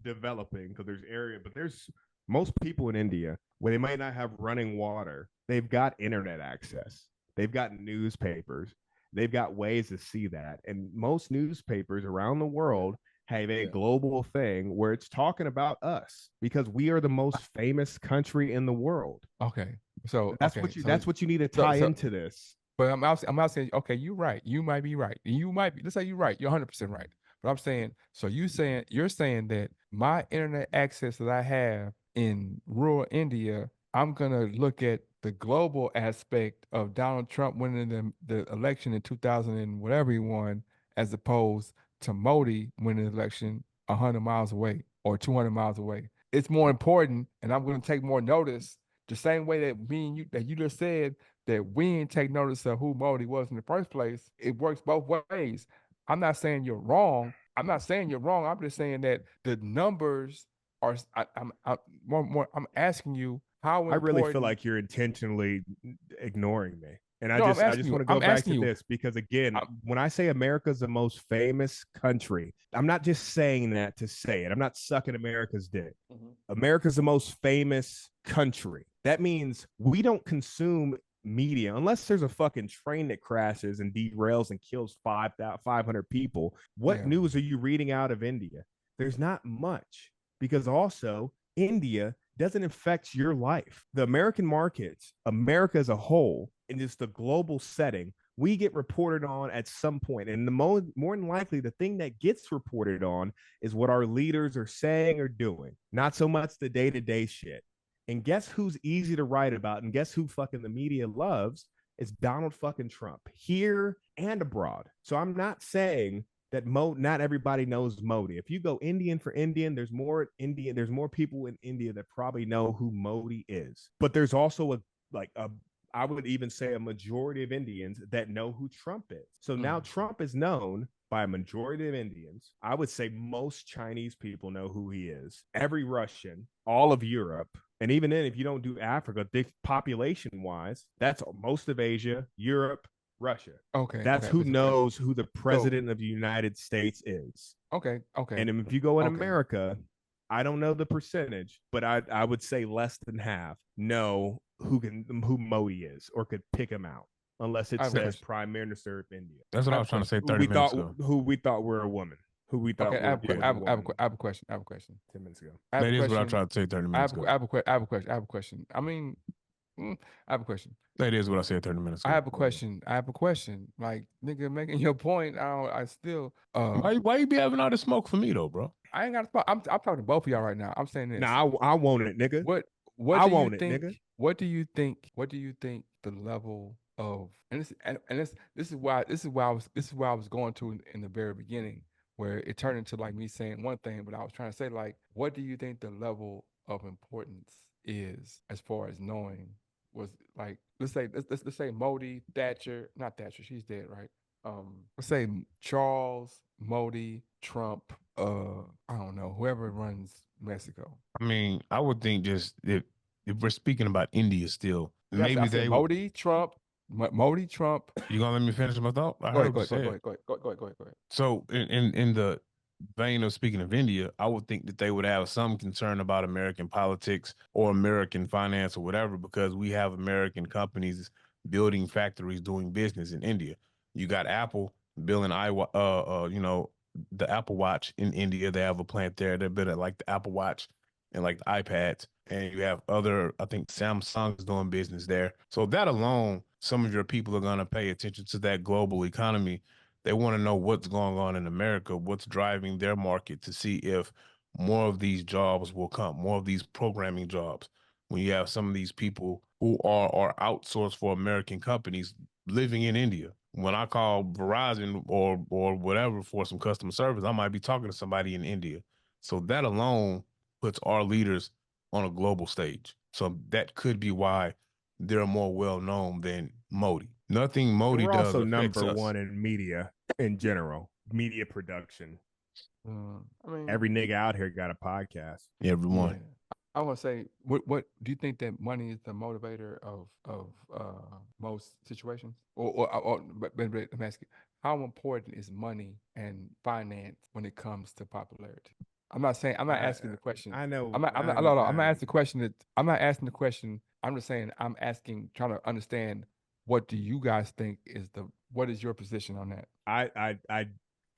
developing because there's area, but there's most people in India where they might not have running water. They've got internet access. They've got newspapers. They've got ways to see that, and most newspapers around the world have a global thing where it's talking about us because we are the most famous country in the world. Okay. So that's what you need to tie into this. But I'm not saying, okay, you're right. You might be right. Let's say you're right. You're 100% right. But I'm saying, so you're saying that my internet access that I have in rural India, I'm going to look at the global aspect of Donald Trump winning the election in 2000 and whatever he won, as opposed to Modi winning the election 100 miles away or 200 miles away. It's more important, and I'm going to take more notice the same way that me and you, that you just said that we didn't take notice of who Modi was in the first place. It works both ways. I'm not saying you're wrong. I'm just saying that the numbers are. I'm asking you How I really feel important? like you're intentionally ignoring me. And No, I just want to go I'm back to asking you. this because again, I'm, when I say America's the most famous country, I'm not just saying that to say it. I'm not sucking America's dick. Mhm. America's the most famous country. That means we don't consume media unless there's a fucking train that crashes and derails and kills 500 people. What Yeah. news are you reading out of India? There's not much because also India doesn't affect your life. The American markets, America as a whole, in just the global setting, we get reported on at some point. And the more than likely, the thing that gets reported on is what our leaders are saying or doing, not so much the day to day shit. And guess who's easy to write about? And guess who fucking the media loves? It's Donald fucking Trump here and abroad. So I'm not saying that not everybody knows Modi. If you go Indian for Indian, there's more people in India that probably know who Modi is. But there's also I would even say a majority of Indians that know who Trump is. So now Trump is known by a majority of Indians. I would say most Chinese people know who he is. Every Russian, all of Europe, and even then, if you don't do Africa, population wise, that's most of Asia, Europe, Russia. Okay. That's Okay. who knows who the So president of the United States is. okay. Okay. And if you go in Okay. America, I don't know the percentage, but I would say less than half know who Modi is or could pick him out, unless it I have a says question. Prime Minister of India. That's what I I have a was trying to say question. 30 minutes ago. Who we thought were a woman, who we thought Okay. I was have, a I have, woman I have a question. I have a question. 10 minutes ago. I have a That is what I question. tried to say 30 I minutes have, ago. I have a, I have a question. I have a question. I mean, I have a question. That is what I said 30 minutes I ago. have a question. I have a question. Like, nigga, making your point. I still. Why you be having all this smoke for me though, bro? I ain't got to talk. I'm talking to both of y'all right now. I'm saying this. Nah, I want it, nigga. What I do you want it, think? nigga. What do you think? What do you think the level of this is why I was going to in the very beginning, where it turned into like me saying one thing, but I was trying to say like, what do you think the level of importance is as far as knowing was like let's say Modi, Thatcher, not Thatcher, she's dead, right? Let's say Charles, Modi, Trump, I don't know, whoever runs Mexico. I mean, I would think just if we're speaking about India still, Yeah, I maybe said they would. Modi, Trump, Modi, Trump. You gonna let me finish my thought? I Go heard ahead, what go you ahead, go said. ahead, go ahead, go ahead, go ahead. So in the vein of speaking of India, I would think that they would have some concern about American politics or American finance or whatever, because we have American companies building factories doing business in India. You got Apple building the Apple Watch in India. They have a plant there. They're building like the Apple Watch and like the iPads. And you have other, I think Samsung is doing business there. So that alone, some of your people are going to pay attention to that global economy. They want to know what's going on in America, what's driving their market, to see if more of these jobs will come, more of these programming jobs. When you have some of these people who are outsourced for American companies living in India. When I call Verizon or whatever for some customer service, I might be talking to somebody in India. So that alone puts our leaders on a global stage. So that could be why they're more well known than Modi. Nothing And Modi we're does also affects number us. one in media in general, media production. I mean, Every nigga out here got a podcast. Everyone. yeah. I want to say, what do you think that money is the motivator of most situations? But I'm asking, how important is money and finance when it comes to popularity? I'm not saying I'm not asking the question. I know. I'm not. No, no, I'm not asking the question. I'm not asking the question. I'm just saying I'm asking, trying to understand what do you guys think is what is your position on that? I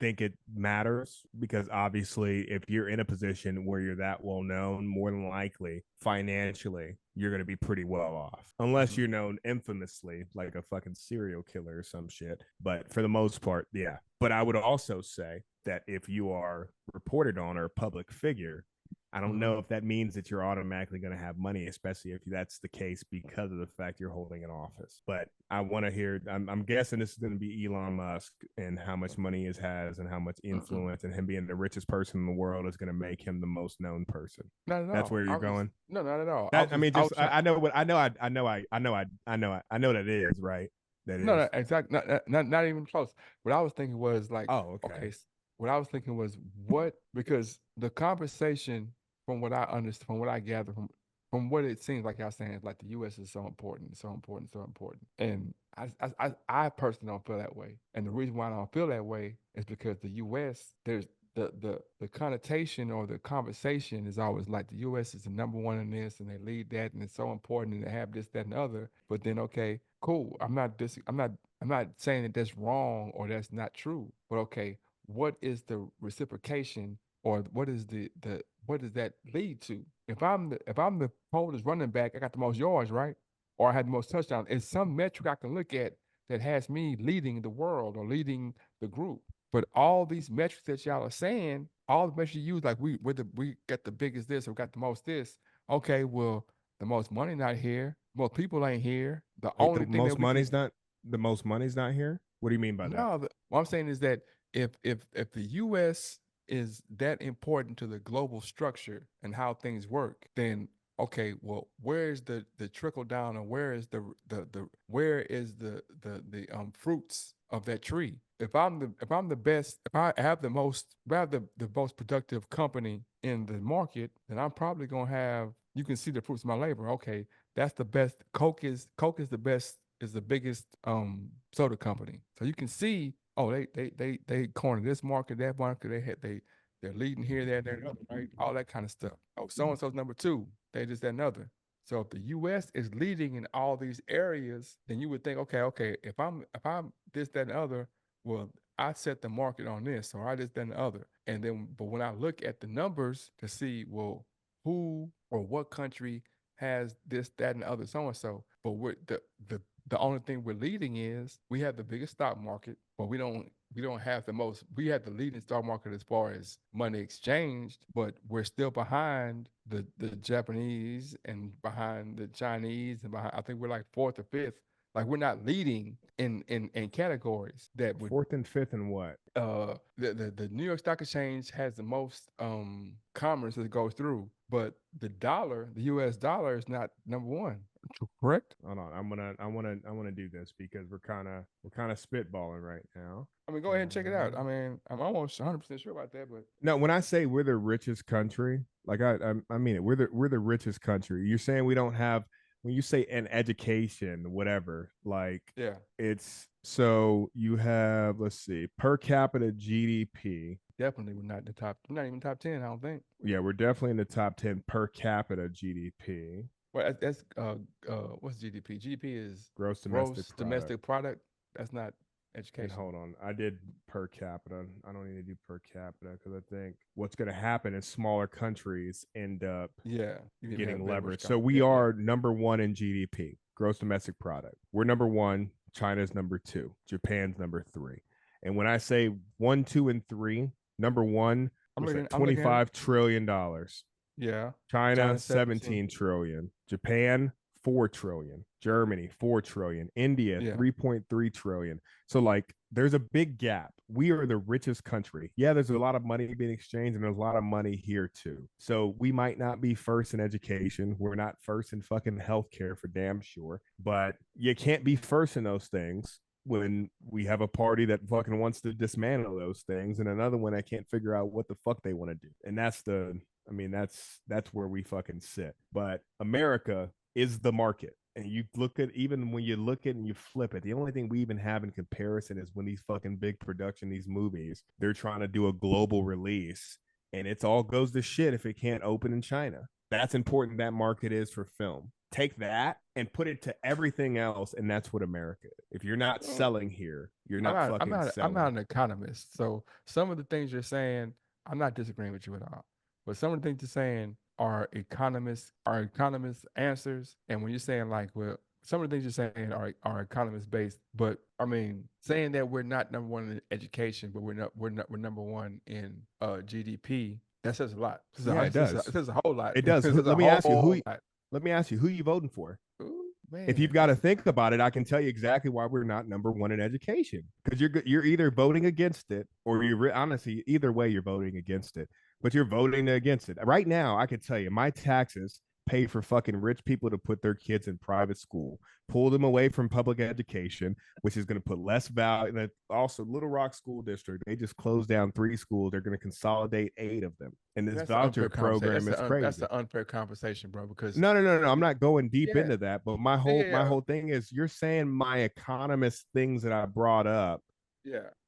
think it matters because obviously if you're in a position where you're that well known, more than likely financially you're going to be pretty well off, unless you're known infamously like a fucking serial killer or some shit. But for the most part, yeah. But I would also say that if you are reported on or a public figure, I don't know if that means that you're automatically going to have money, especially if that's the case because of the fact you're holding an office. But I want to hear, I'm guessing this is going to be Elon Musk and how much money he has and how much influence, and him being the richest person in the world is going to make him the most known person. Not at all. That's where you're going. No, not at all. I know what I know that is right. That is. No, exactly. Not even close. What I was thinking was like, Oh, okay. What I was thinking was because the conversation, from what I understand, from what I gather from from what it seems like y'all saying, like the U.S. is so important, so important, so important. And I personally don't feel that way. And the reason why I don't feel that way is because the U.S. there's the connotation or the conversation is always like the U.S. is the number one in this, and they lead that, and it's so important, and they have this, that, and the other. But then, okay, cool. I'm not saying that that's wrong or that's not true. But okay, what is the reciprocation or what is the what does that lead to? If I'm the coldest running back, I got the most yards, right? Or I had the most touchdowns. It's some metric I can look at that has me leading the world or leading the group. But all these metrics that y'all are saying, all the metrics you use, like we got the biggest this or got the most this. Okay, well, the most money not here. Most people ain't here. The Wait, the only thing that most we can money's not the most money's not here. What do you mean by that? no, what I'm saying is that if the U.S. is that important to the global structure and how things work, then okay, well, where is the trickle down, or where is the where is the fruits of that tree? If I'm the best, if I have the most, if I have the most productive company in the market, then I'm probably gonna have. You can see the fruits of my labor. Okay, that's the best. Coke is the best, is the biggest soda company. So you can see, oh, they corner this market, that market. They're leading here, there, there, and other, right? All that kind of stuff. Oh, so and so's number two. They just that another. So if the U.S. is leading in all these areas, then you would think, okay, if I'm this, that, and other, well, I set the market on this, or I this, that, and the other. And then, but when I look at the numbers to see, well, who or what country has this, that, and the other, so and so. But we're the only thing we're leading is we have the biggest stock market, but we don't have the most. We have the leading stock market as far as money exchanged, but we're still behind the Japanese and behind the Chinese and behind. I think we're like fourth or fifth. Like we're not leading in categories that would Fourth and fifth and what? The New York Stock Exchange has the most commerce that goes through, but the dollar, the US dollar is not number one. Correct? Hold on. I wanna do this because we're kind of spitballing right now. I mean, go ahead and check it out. I mean, I'm almost 100% sure about that, but No, when I say we're the richest country, like I mean it. We're the richest country. You're saying we don't have when you say an education, whatever, like yeah, it's so you have, let's see, per capita GDP. definitely we're not in the top. We're not even top 10, I don't think. Yeah, we're definitely in the top 10 per capita GDP. Well, that's what's GDP? GDP is Gross gross domestic product. domestic product. That's not And education. hold on, I did per capita. I don't need to do per capita because I think what's going to happen is smaller countries end up Yeah, getting leverage. Yeah, So we yeah. are number one in GDP, gross domestic product. We're number one. China's number two. Japan's number three. And when I say one, two, and three, number one I'm was looking. at I'm looking at it. $25 trillion. Yeah, China, China 17 trillion. Japan, 4 trillion. Germany, 4 trillion. India, Yeah. 3.3 trillion. So, like, there's a big gap. We are the richest country. Yeah, there's a lot of money being exchanged, and there's a lot of money here, too. So, we might not be first in education. We're not first in fucking healthcare for damn sure. But you can't be first in those things when we have a party that fucking wants to dismantle those things and another one that can't figure out what the fuck they want to do. And that's where we fucking sit. But America is the market. And you look at, even when you look at and you flip it, the only thing we even have in comparison is when these fucking big production, these movies, they're trying to do a global release and it's all goes to shit if it can't open in China. That's important. That market is for film. Take that and put it to everything else, and that's what America is. If you're not selling here, you're not fucking selling. I'm not an economist, so some of the things you're saying, I'm not disagreeing with you at all. But some of the things you're saying are economists answers. And when you're saying like, well, some of the things you're saying are economist based. But I mean, saying that we're not number one in education, but we're number one in GDP. That says a lot. Yeah, it does. It says a whole lot. It does. Let me ask you let me ask you who you voting for. Ooh, man, if you've got to think about it, I can tell you exactly why we're not number one in education. Because you're either voting against it, or honestly, either way, you're voting against it. But you're voting against it right now. I can tell you, my taxes pay for fucking rich people to put their kids in private school, pull them away from public education, which is going to put less value. And also, Little Rock School District, they just closed down 3 schools. They're going to consolidate 8 of them. And this voucher program is crazy. That's an unfair conversation, bro. Because no. I'm not going deep into that. But my whole thing is, you're saying my economist things that I brought up,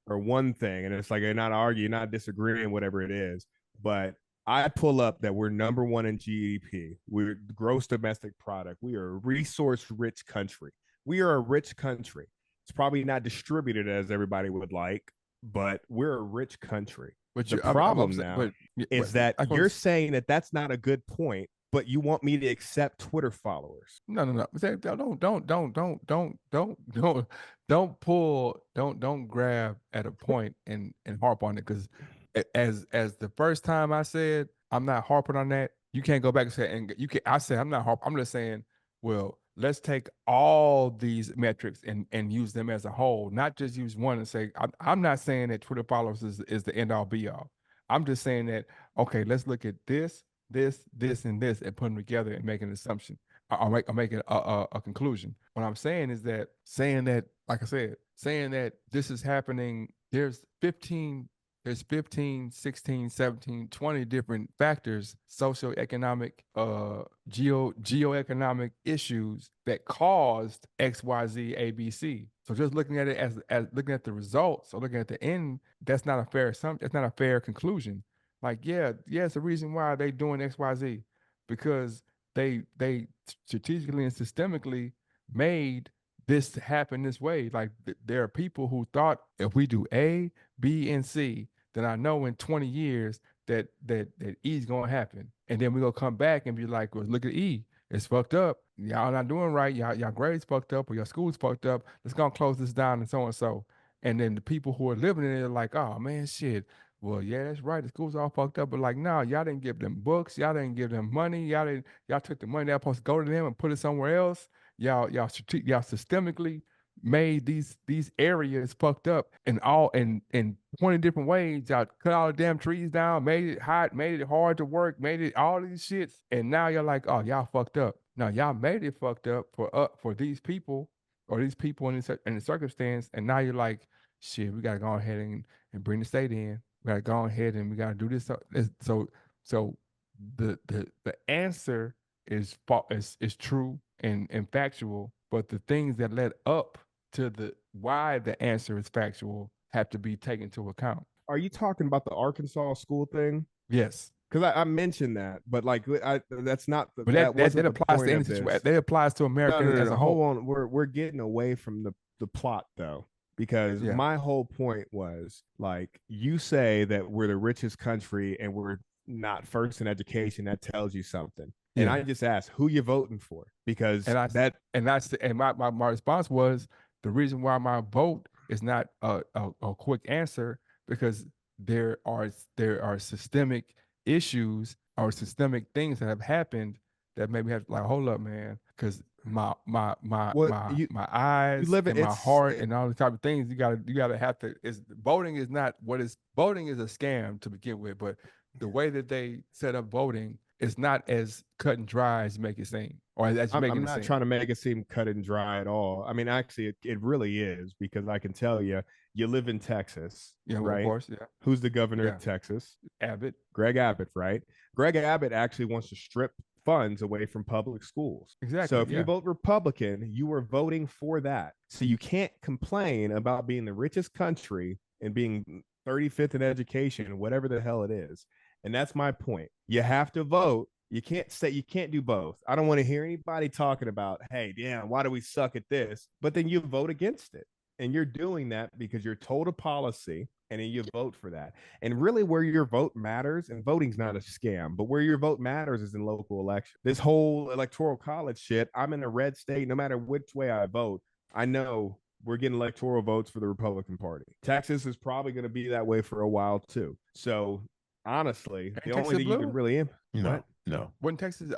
or one thing, and it's like you're not arguing, not disagreeing, whatever it is. But I pull up that we're number 1 in GDP. We're gross domestic product. We are a resource rich country. We are a rich country. It's probably not distributed as everybody would like, but we're a rich country. But the problem now is that you're saying that that's not a good point, but you want me to accept Twitter followers. No. Don't grab at a point and harp on it, because as the first time I said I'm not harping on that, you can't go back and say, and you can. I said I'm not harping. I'm just saying, well, let's take all these metrics and use them as a whole, not just use one and say, I'm not saying that Twitter followers is the end all be all. I'm just saying that, okay, let's look at this, and this, and put them together and make an assumption. I'll make a conclusion. What I'm saying is that, like I said, saying that this is happening, there's 15, 16, 17, 20 different factors, socioeconomic, geoeconomic issues that caused XYZ, ABC. So just looking at it as looking at the results or looking at the end, that's not a fair assumption. That's not a fair conclusion. Like, it's the reason why they doing XYZ, because they strategically and systemically made this to happen this way. Like, there are people who thought, if we do A, B, and C, then I know in 20 years that E is gonna happen. And then we're gonna come back and be like, well, look at E. It's fucked up. Y'all not doing right. Y'all grades fucked up, or your school's fucked up. Let's go close this down, and so and so. And then the people who are living in it are like, oh man, shit. Well, yeah, that's right. The school's all fucked up. But like, no, y'all didn't give them books. Y'all didn't give them money. Y'all took the money that was supposed to go to them and put it somewhere else. Y'all systemically made these areas fucked up in 20 different ways. Y'all cut all the damn trees down, made it hot, made it hard to work, made it all these shits. And now you're like, oh, y'all fucked up. Now y'all made it fucked up for these people, or these people in the circumstance. And now you're like, shit, we gotta go ahead and bring the state in. We gotta go ahead and we gotta do this. So the answer is true and factual, but the things that led up to the why the answer is factual have to be taken into account. Are you talking about the Arkansas school thing? Yes. Because I mentioned that, but like that's not the. But that applies to any situation. That applies to America as a whole. Hold on, we're getting away from the plot though, because my whole point was, like, you say that we're the richest country and we're not first in education. That tells you something. And I just asked, who you voting for? Because my response was, the reason why my vote is not a quick answer, because there are systemic issues or systemic things that have happened that maybe have, like, hold up, man, because my eyes and my heart and all the type of things you gotta have to. Voting is not what is voting is a scam to begin with, but the way that they set up voting, it's not as cut and dry as you make it seem, or as you make it seem. I'm not trying to make it seem cut and dry at all. I mean, actually, it really is, because I can tell you live in Texas, right? Well, of course, yeah. Who's the governor of Texas? Abbott. Greg Abbott, right? Greg Abbott actually wants to strip funds away from public schools. Exactly. So if you vote Republican, you are voting for that. So you can't complain about being the richest country and being 35th in education, whatever the hell it is. And that's my point. You have to vote. You can't do both. I don't want to hear anybody talking about, hey, damn, why do we suck at this? But then you vote against it. And you're doing that because you're told a policy, and then you vote for that. And really, where your vote matters, and voting's not a scam, but where your vote matters is in local elections. This whole electoral college shit, I'm in a red state. No matter which way I vote, I know we're getting electoral votes for the Republican Party. Texas is probably going to be that way for a while too. So honestly, the only thing you can really when Texas,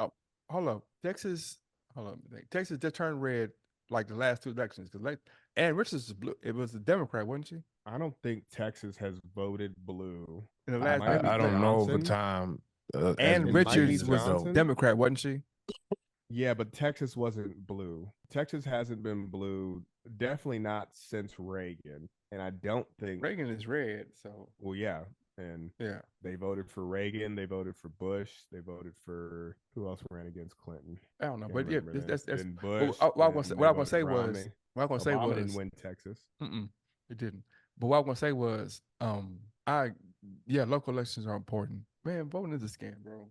Texas just turned red like the last 2 elections, because Ann Richards is blue. It was a Democrat, wasn't she? I don't think Texas has voted blue in the last. I don't know over time. Ann Richards was a Democrat, wasn't she? Yeah, but Texas wasn't blue. Texas hasn't been blue, definitely not since Reagan. And I don't think, Reagan is red, so well, yeah. And yeah. they voted for Reagan, they voted for Bush, they voted for who else ran against Clinton? I don't know, Can't but yeah, remember them. that's. Then But Bush, what I was then what they I was gonna voted say for was Romney. what I was gonna say Obama didn't was win Texas. it didn't. But what I was gonna say was I yeah, local elections are important. Man, voting is a scam, bro.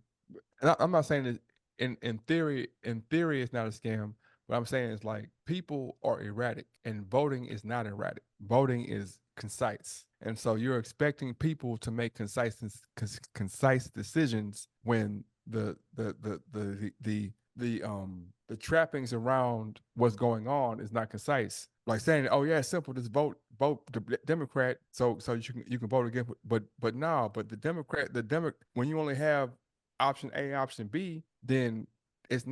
And I'm not saying that in theory it's not a scam. What I'm saying is like people are erratic and voting is not erratic. Voting is concise. And so you're expecting people to make concise decisions when the trappings around what's going on is not concise. Like saying, "Oh yeah, it's simple. Just vote the Democrat, so you can vote again." But no, but when you only have option A, option B, then it's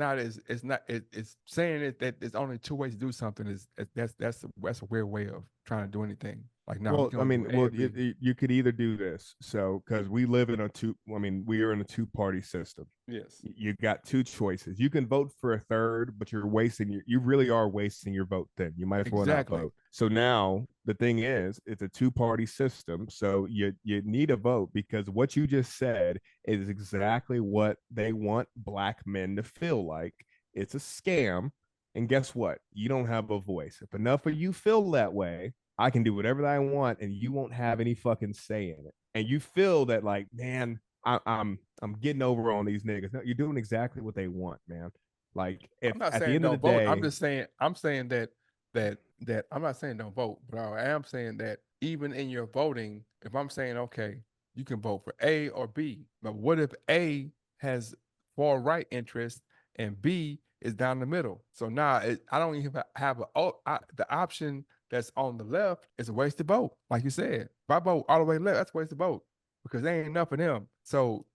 saying that there's only two ways to do something that's a weird way of trying to do anything. Like no, you Well, can I only do mean, A well, or B. you could either do this. So, because we live in a two, I mean, we are in a two-party system. Yes, You got two choices. You can vote for a third, but you really are wasting your vote then. You might as well not exactly. vote. So now the thing is, it's a two-party system. So you need a vote because what you just said is exactly what they want black men to feel like. It's a scam. And guess what? You don't have a voice. If enough of you feel that way, I can do whatever I want and you won't have any fucking say in it. And you feel that like, man, I'm getting over on these niggas. No, you're doing exactly what they want, man. Like if I'm not at the saying end of the don't vote. I'm day, just saying I'm saying that I'm not saying don't vote, but I am saying that even in your voting, if I'm saying okay, you can vote for A or B, but what if A has far right interest and B is down the middle? So now I don't even have the option that's on the left is a wasted vote. Like you said, if I vote all the way left, that's a wasted vote because there ain't enough of them. So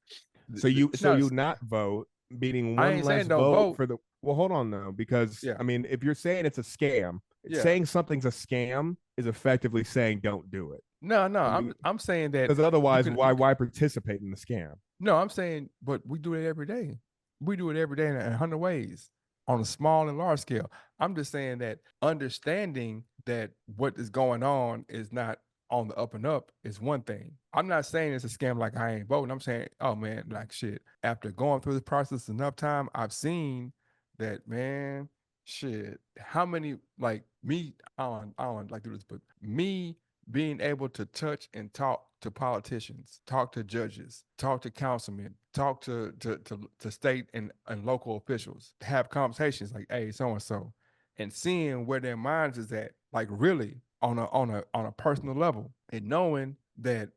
it's so not. you not vote, meaning I one ain't less saying don't vote vote. for the. Well, hold on though, because Yeah, I mean, if you're saying it's a scam, yeah. saying something's a scam is effectively saying don't do it. No, no, I mean, I'm saying that because otherwise, you why participate in the scam? no, I'm saying, but we do it every day. We do it every day in 100 ways on a small and large scale. I'm just saying that understanding that what is going on is not on the up and up is one thing. I'm not saying it's a scam like I ain't voting. I'm saying, oh man, like shit. After going through this process enough time, I've seen that man, shit. How many like me? I don't like to do this, but me being able to touch and talk to politicians, talk to judges, talk to councilmen, talk to state and local officials, have conversations like, hey, so and so, and seeing where their minds is at, like really on a personal level, and knowing that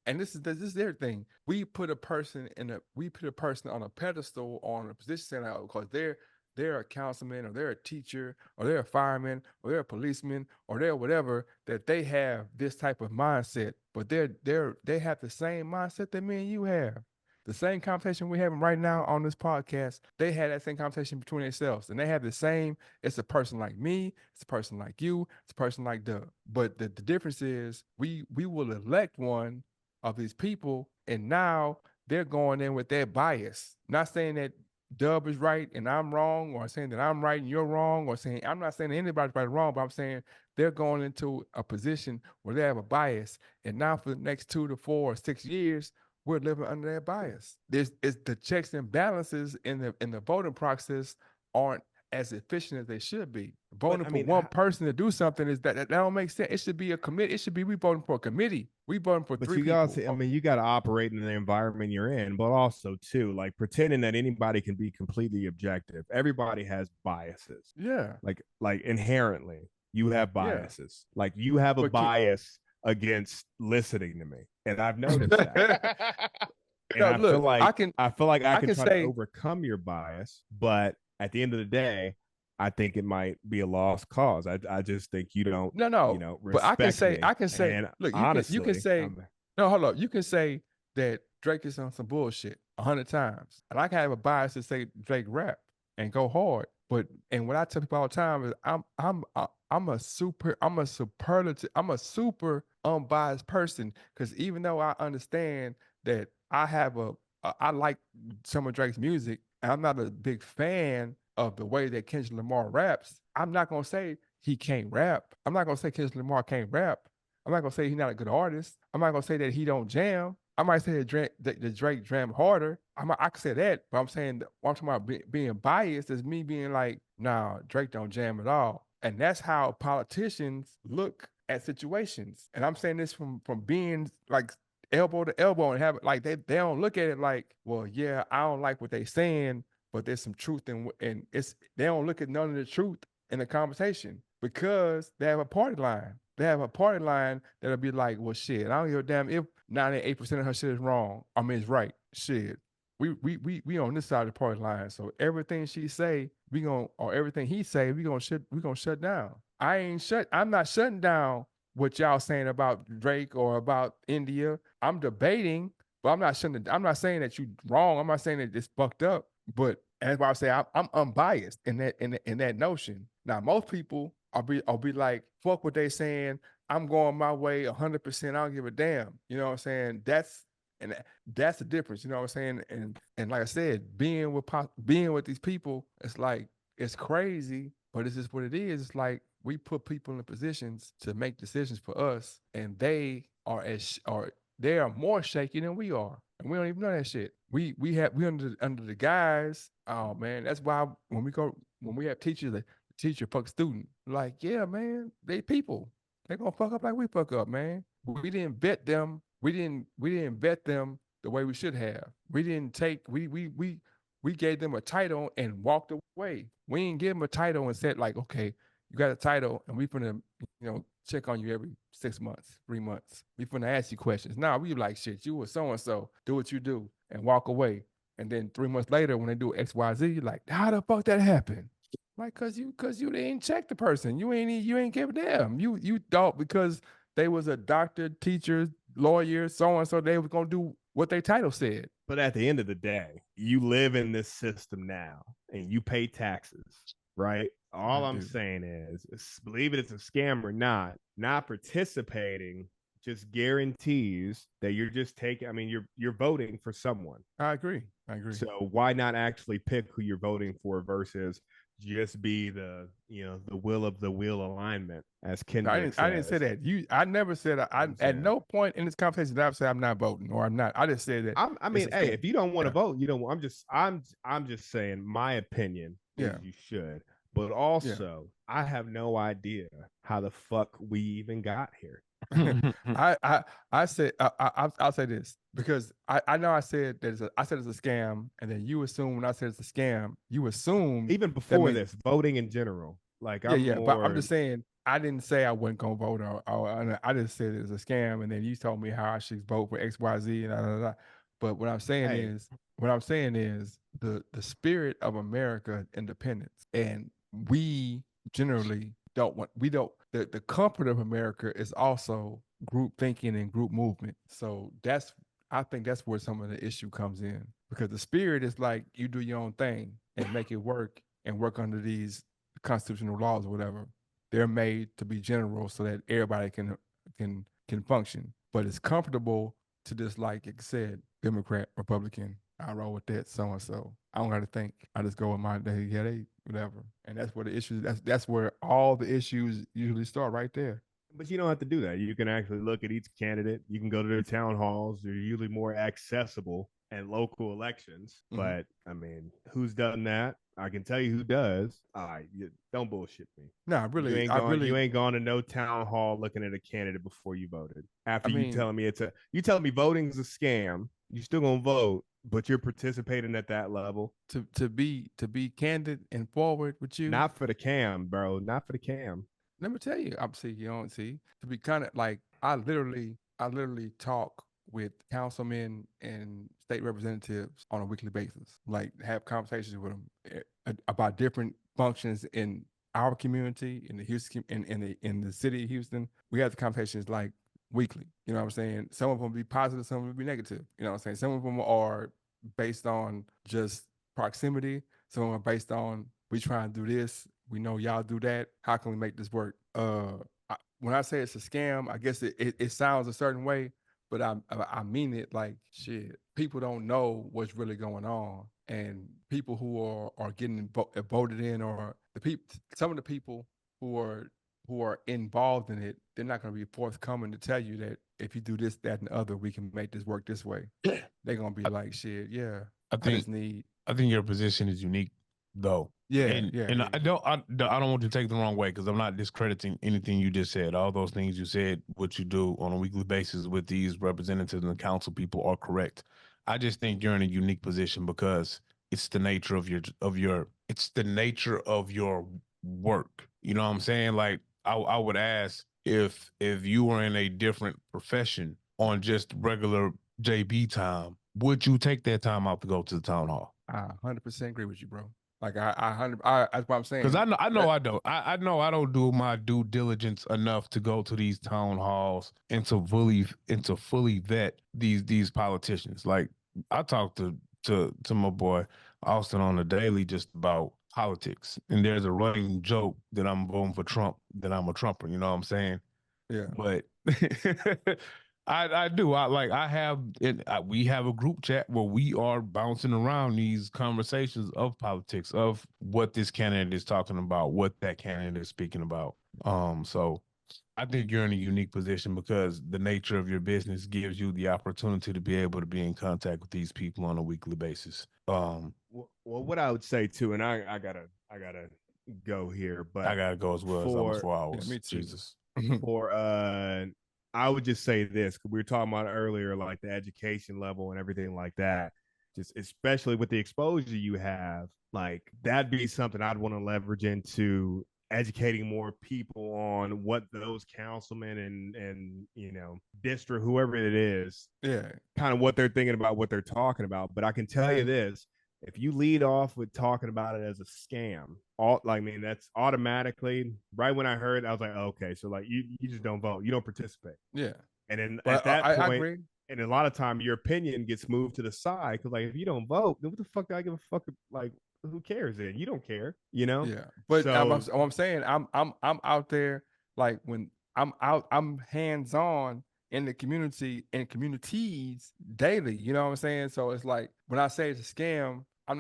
and this is their thing. We put a person on a pedestal on a position because they're a councilman or they're a teacher or they're a fireman or they're a policeman or they're whatever, that they have this type of mindset, but they have the same mindset that me and you have. The same conversation we're having right now on this podcast, they had that same conversation between themselves, and they have the same. It's a person like me, it's a person like you, it's a person like Doug. But the difference is we will elect one of these people, and now they're going in with their bias. Not saying that Dub is right and I'm wrong, or saying that I'm right and you're wrong, or saying I'm not saying that anybody's right or wrong, but I'm saying they're going into a position where they have a bias. And now for the next 2 to 4 or 6 years, we're living under that bias. There's it's the checks and balances in the voting process aren't as efficient as they should be. But Voting I for mean, one person to do something is that don't make sense. It should be a committee. It should be we voting for a committee. We voting for but three you gotta people. say, I mean, you gotta operate in the environment you're in, but also too, like pretending that anybody can be completely objective. Everybody has biases. Yeah, Like inherently, you have yeah. biases. Like you have a But can, bias against listening to me, and I've noticed that. And no, look, I feel like I I can can try to say overcome your bias, but at the end of the day, I think it might be a lost cause. I just think you don't, no, no. But respect me. I can say, And look, you can honestly, say, no, hold up. You can say that Drake is on some bullshit 100 times, and I can have a bias to say Drake rap and go hard. But and what I tell people all the time is I'm a superlative I'm a super unbiased person, because even though I understand that I like some of Drake's music, I'm not a big fan of the way that Kendrick Lamar raps. I'm not gonna say he can't rap. I'm not gonna say Kendrick Lamar can't rap. I'm not gonna say he's not a good artist. I'm not gonna say that he don't jam. I might say that Drake jam harder. I could say that, but I'm saying what I'm talking about being biased is me being like, nah, Drake don't jam at all. And that's how politicians look at situations. And I'm saying this from being like elbow to elbow and have it like they don't look at it like, well, yeah, I don't like what they saying, but there's some truth and it's they don't look at none of the truth in the conversation because they have a party line. They have a party line that'll be like, well, shit, I don't give a damn if 98% of her shit is wrong. I mean, it's right. Shit. We on this side of the party line. So everything she say, or everything he say, we gonna shut down. I'm not shutting down what y'all saying about Drake or about India. I'm debating, but I'm not saying that you wrong. I'm not saying that it's fucked up. But as I say, I'm unbiased in that notion. Now, most people I'll be like, fuck what they saying. I'm going my way 100%. I don't give a damn. You know what I'm saying? That's the difference. You know what I'm saying? And like I said, being with these people, it's like it's crazy, but it's just what it is. It's like we put people in positions to make decisions for us, and they are they are more shaky than we are, and we don't even know that shit. We under the guys. Oh man, that's why when we have teachers that teacher fuck student, like yeah man, they people. They gonna fuck up like we fuck up, man. We didn't vet them. We didn't vet them the way we should have. We didn't take we gave them a title and walked away. We didn't give them a title and said like, okay, you got a title and we finna, check on you every 6 months, 3 months. We finna ask you questions. Nah, we like shit. You were so and so. Do what you do and walk away. And then 3 months later, when they do X, Y, Z, you're like, how the fuck that happened? Like, cause you didn't check the person. You ain't give a damn. You thought because they was a doctor, teacher, lawyer, so and so, they was gonna do what their title said. But at the end of the day, you live in this system now and you pay taxes, right? All I'm saying is, believe it's a scam or not participating just guarantees that you're just taking. I mean, you're voting for someone. I agree. So why not actually pick who you're voting for versus just be the will of the wheel alignment, as Kendrick says. I didn't say that. I never said I at no point in this conversation did I say I'm not voting or I'm not. I just said that. I mean, hey, if you don't want to vote, you don't. I'm just saying my opinion is you should. But also, I have no idea how the fuck we even got here. I said I'll say this because I know I said that it's a scam, and then you assume when I said it's a scam, you assume even before this voting in general. Like but I'm just saying I didn't say I wasn't gonna vote or I just said it was a scam, and then you told me how I should vote for X, Y, Z, and blah, blah, blah. But what I'm saying is the spirit of America independence, and we generally the comfort of America is also group thinking and group movement. So I think that's where some of the issue comes in, because the spirit is like you do your own thing and make it work and work under these constitutional laws or whatever. They're made to be general so that everybody can function. But it's comfortable to just, like it said, Democrat, Republican, I roll with that, so and so. I don't got to think. I just go with my day. Yeah, they whatever. And that's where the issues. That's where all the issues usually start, right there. But you don't have to do that. You can actually look at each candidate. You can go to their town halls. They're usually more accessible at local elections. Mm-hmm. But I mean, who's done that? I can tell you who does. All right, don't bullshit me. No, really, you ain't gone to no town hall looking at a candidate before you voted. After you telling me voting's a scam, you still gonna vote, but you're participating at that level. To be candid and forward with you. Not for the cam, bro. Not for the cam. Let me tell you, to be kind of like I literally talk with councilmen and state representatives on a weekly basis, like have conversations with them about different functions in our community, in the Houston, in the city of Houston. We have the conversations like weekly. You know what I'm saying? Some of them be positive, some of them be negative. You know what I'm saying? Some of them are based on just proximity. Some of them are based on we try and do this. We know y'all do that. How can we make this work? When I say it's a scam, I guess it sounds a certain way, but I mean it like shit. People don't know what's really going on, and people who are getting voted in, or the people, some of the people who are involved in it, they're not going to be forthcoming to tell you that if you do this, that, and the other, we can make this work this way. They're going to be like, shit, yeah. I think your position is unique, though. And I don't want to take the wrong way, because I'm not discrediting anything you just said. All those things you said, what you do on a weekly basis with these representatives and the council people, are correct. I just think you're in a unique position because it's the nature of your it's the nature of your work. You know what I'm saying? Like I would ask, if you were in a different profession on just regular JB time, would you take that time out to go to the town hall? I 100% agree with you, bro. Like that's what I'm saying. Because I know I don't. I know I don't do my due diligence enough to go to these town halls and to fully vet these politicians. Like I talk to my boy Austin on the daily just about politics, and there's a running joke that I'm voting for Trump, that I'm a Trumper. You know what I'm saying? Yeah. But I do. We have a group chat where we are bouncing around these conversations of politics, of what this candidate is talking about, what that candidate is speaking about. So I think you're in a unique position because the nature of your business gives you the opportunity to be able to be in contact with these people on a weekly basis. Well, what I would say too, and I gotta go here, but I gotta go as well. It's almost 4 hours. Yeah, me too. Jesus. I would just say this, because we were talking about earlier, like the education level and everything like that. Just especially with the exposure you have, like that'd be something I'd want to leverage into educating more people on what those councilmen and district, whoever it is, kind of what they're thinking about, what they're talking about. But I can tell you this: if you lead off with talking about it as a scam, that's automatically, right when I heard it, I was like, okay, so like you just don't vote, you don't participate. Yeah. And then at that point, I agree. And a lot of time your opinion gets moved to the side, because like if you don't vote, then what the fuck do I give a fuck? Like, who cares then? You don't care, Yeah. But I'm saying I'm out there, like when I'm out, I'm hands-on in the community and communities daily. You know what I'm saying? So it's like when I say it's a scam, I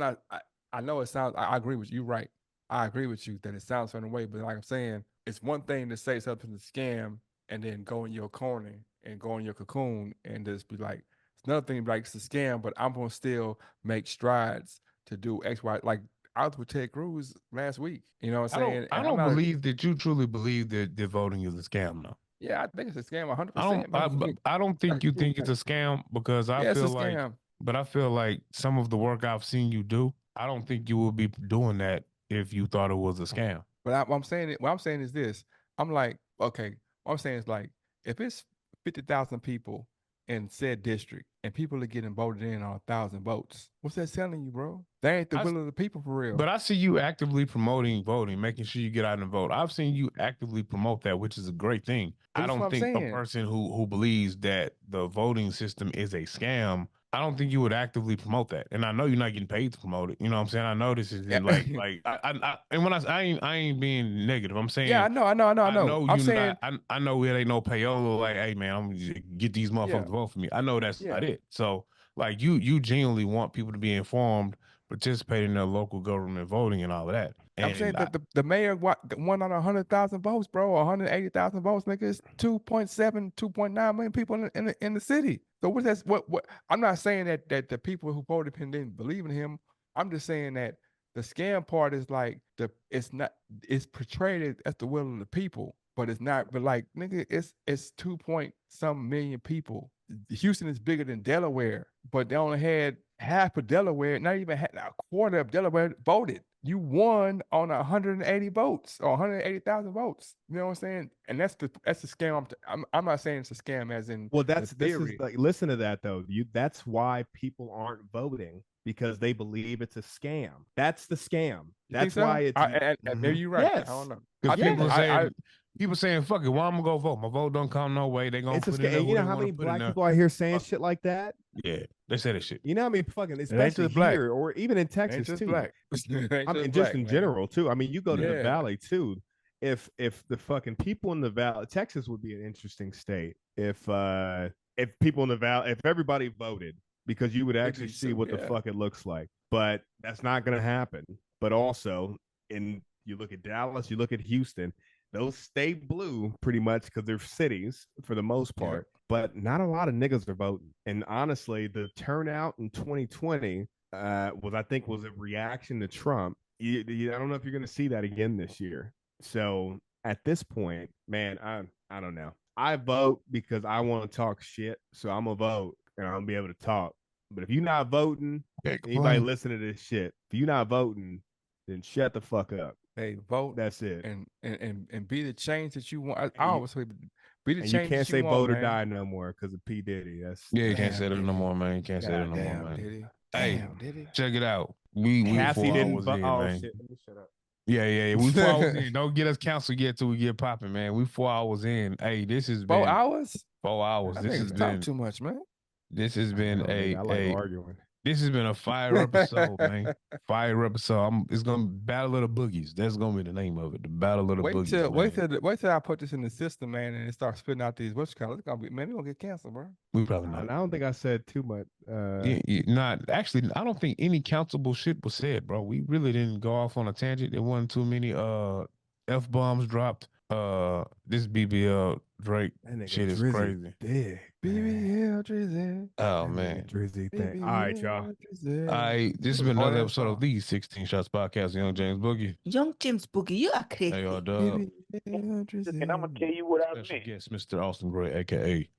know it sounds, I agree with you, right? I agree with you that it sounds a certain way, but like I'm saying, it's one thing to say something's a scam and then go in your corner and go in your cocoon and just be like, it's another thing to be like, it's a scam, but I'm gonna still make strides to do X, Y. Like I was with Ted Cruz last week. You know what I'm saying? I don't believe that you truly believe that voting is a scam, though. Yeah, I think it's a scam 100%. I don't think you think it's a scam, because I feel like, but I feel like some of the work I've seen you do, I don't think you would be doing that if you thought it was a scam. But what I'm saying is this. I'm like, okay, what I'm saying is like, if it's 50,000 people in said district and people are getting voted in on 1,000 votes, what's that telling you, bro? That ain't the will of the people for real. But I see you actively promoting voting, making sure you get out and vote. I've seen you actively promote that, which is a great thing. I don't think a person who believes that the voting system is a scam, I don't think you would actively promote that. And I know you're not getting paid to promote it. You know what I'm saying? I know this is like and when I ain't being negative. I'm saying, yeah, I know. I'm saying, I know it ain't no payola. Like, hey man, I'm gonna get these motherfuckers to vote for me. I know that's not it. So like you genuinely want people to be informed, participate in their local government voting and all of that. And I'm saying that the mayor won on 100,000 votes, bro, 180,000 votes, nigga. It's 2.7, 2.9 million people in the city. So what I'm not saying that the people who voted him didn't believe in him. I'm just saying that the scam part is like it's portrayed as the will of the people, but it's not. But like, nigga, it's 2-point-some million people. Houston is bigger than Delaware, but they only had half of Delaware, not even a quarter of Delaware voted. You won on 180 votes or 180,000 votes. You know what I'm saying? And that's the scam. I'm not saying it's a scam as in, well, this is like, listen to that though. That's why people aren't voting, because they believe it's a scam. That's the scam. That's why it's maybe you're right. Yes. I don't know. Because people saying, fuck it, why I'm gonna go vote? My vote don't count no way. They gonna put it in. You know how many black people I hear saying shit like that? Yeah, they say that shit. You know what I mean? Fucking, especially here or even in Texas too. Black. I mean, just in general too. I mean, you go to the Valley too. If the fucking people in the Valley, Texas would be an interesting state if if people in the Valley, if everybody voted, because you would actually see what the fuck it looks like. But that's not going to happen. But also, you look at Dallas, you look at Houston, those stay blue pretty much because they're cities for the most part. But not a lot of niggas are voting. And honestly, the turnout in 2020 was a reaction to Trump. I don't know if you're going to see that again this year. So at this point, man, I don't know. I vote because I want to talk shit, so I'm gonna vote and I'm gonna be able to talk. But if you're not voting, anybody listening to this shit, if you're not voting, then shut the fuck up. Hey, vote. That's it. And be the change that you want. I always say, be the change. You can't say vote or die no more because of P Diddy. You can't say that no more, man. You can't say that no more, man. Diddy. Hey, check it out. We Cassie didn't. Man. Shit. Let me shut up. Yeah. We 4 hours in. Don't get us canceled yet till we get popping, man. We 4 hours in. Hey, this has been 4 hours. 4 hours. This has been too much, man. This has been arguing. This has been a fire episode, man. Fire episode. It's gonna be Battle of the Boogies. That's gonna be the name of it. The Battle of the Boogies. Wait till I put this in the system, man, and it starts spitting out these what's called. It's gonna be, man, we're gonna get canceled, bro. We probably not. I don't think I said too much. Not actually. I don't think any countable shit was said, bro. We really didn't go off on a tangent. There wasn't too many F-bombs dropped. This BBL Drake shit is crazy. BBL Drizzy. Oh man, Drizzy thing. All right, y'all. This has been another episode of the 16 Shots Podcast. Young James Boogie. You are crazy. Hey, y'all, dub. And I'm gonna tell you what I Special meant. guest, Mr. Austin Gray, aka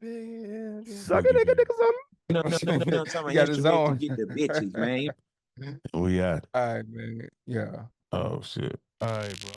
Suck a nigga son. No, I'm got his own. Get the bitches, man. We out. All right, man. Yeah. Oh shit. All right, bro.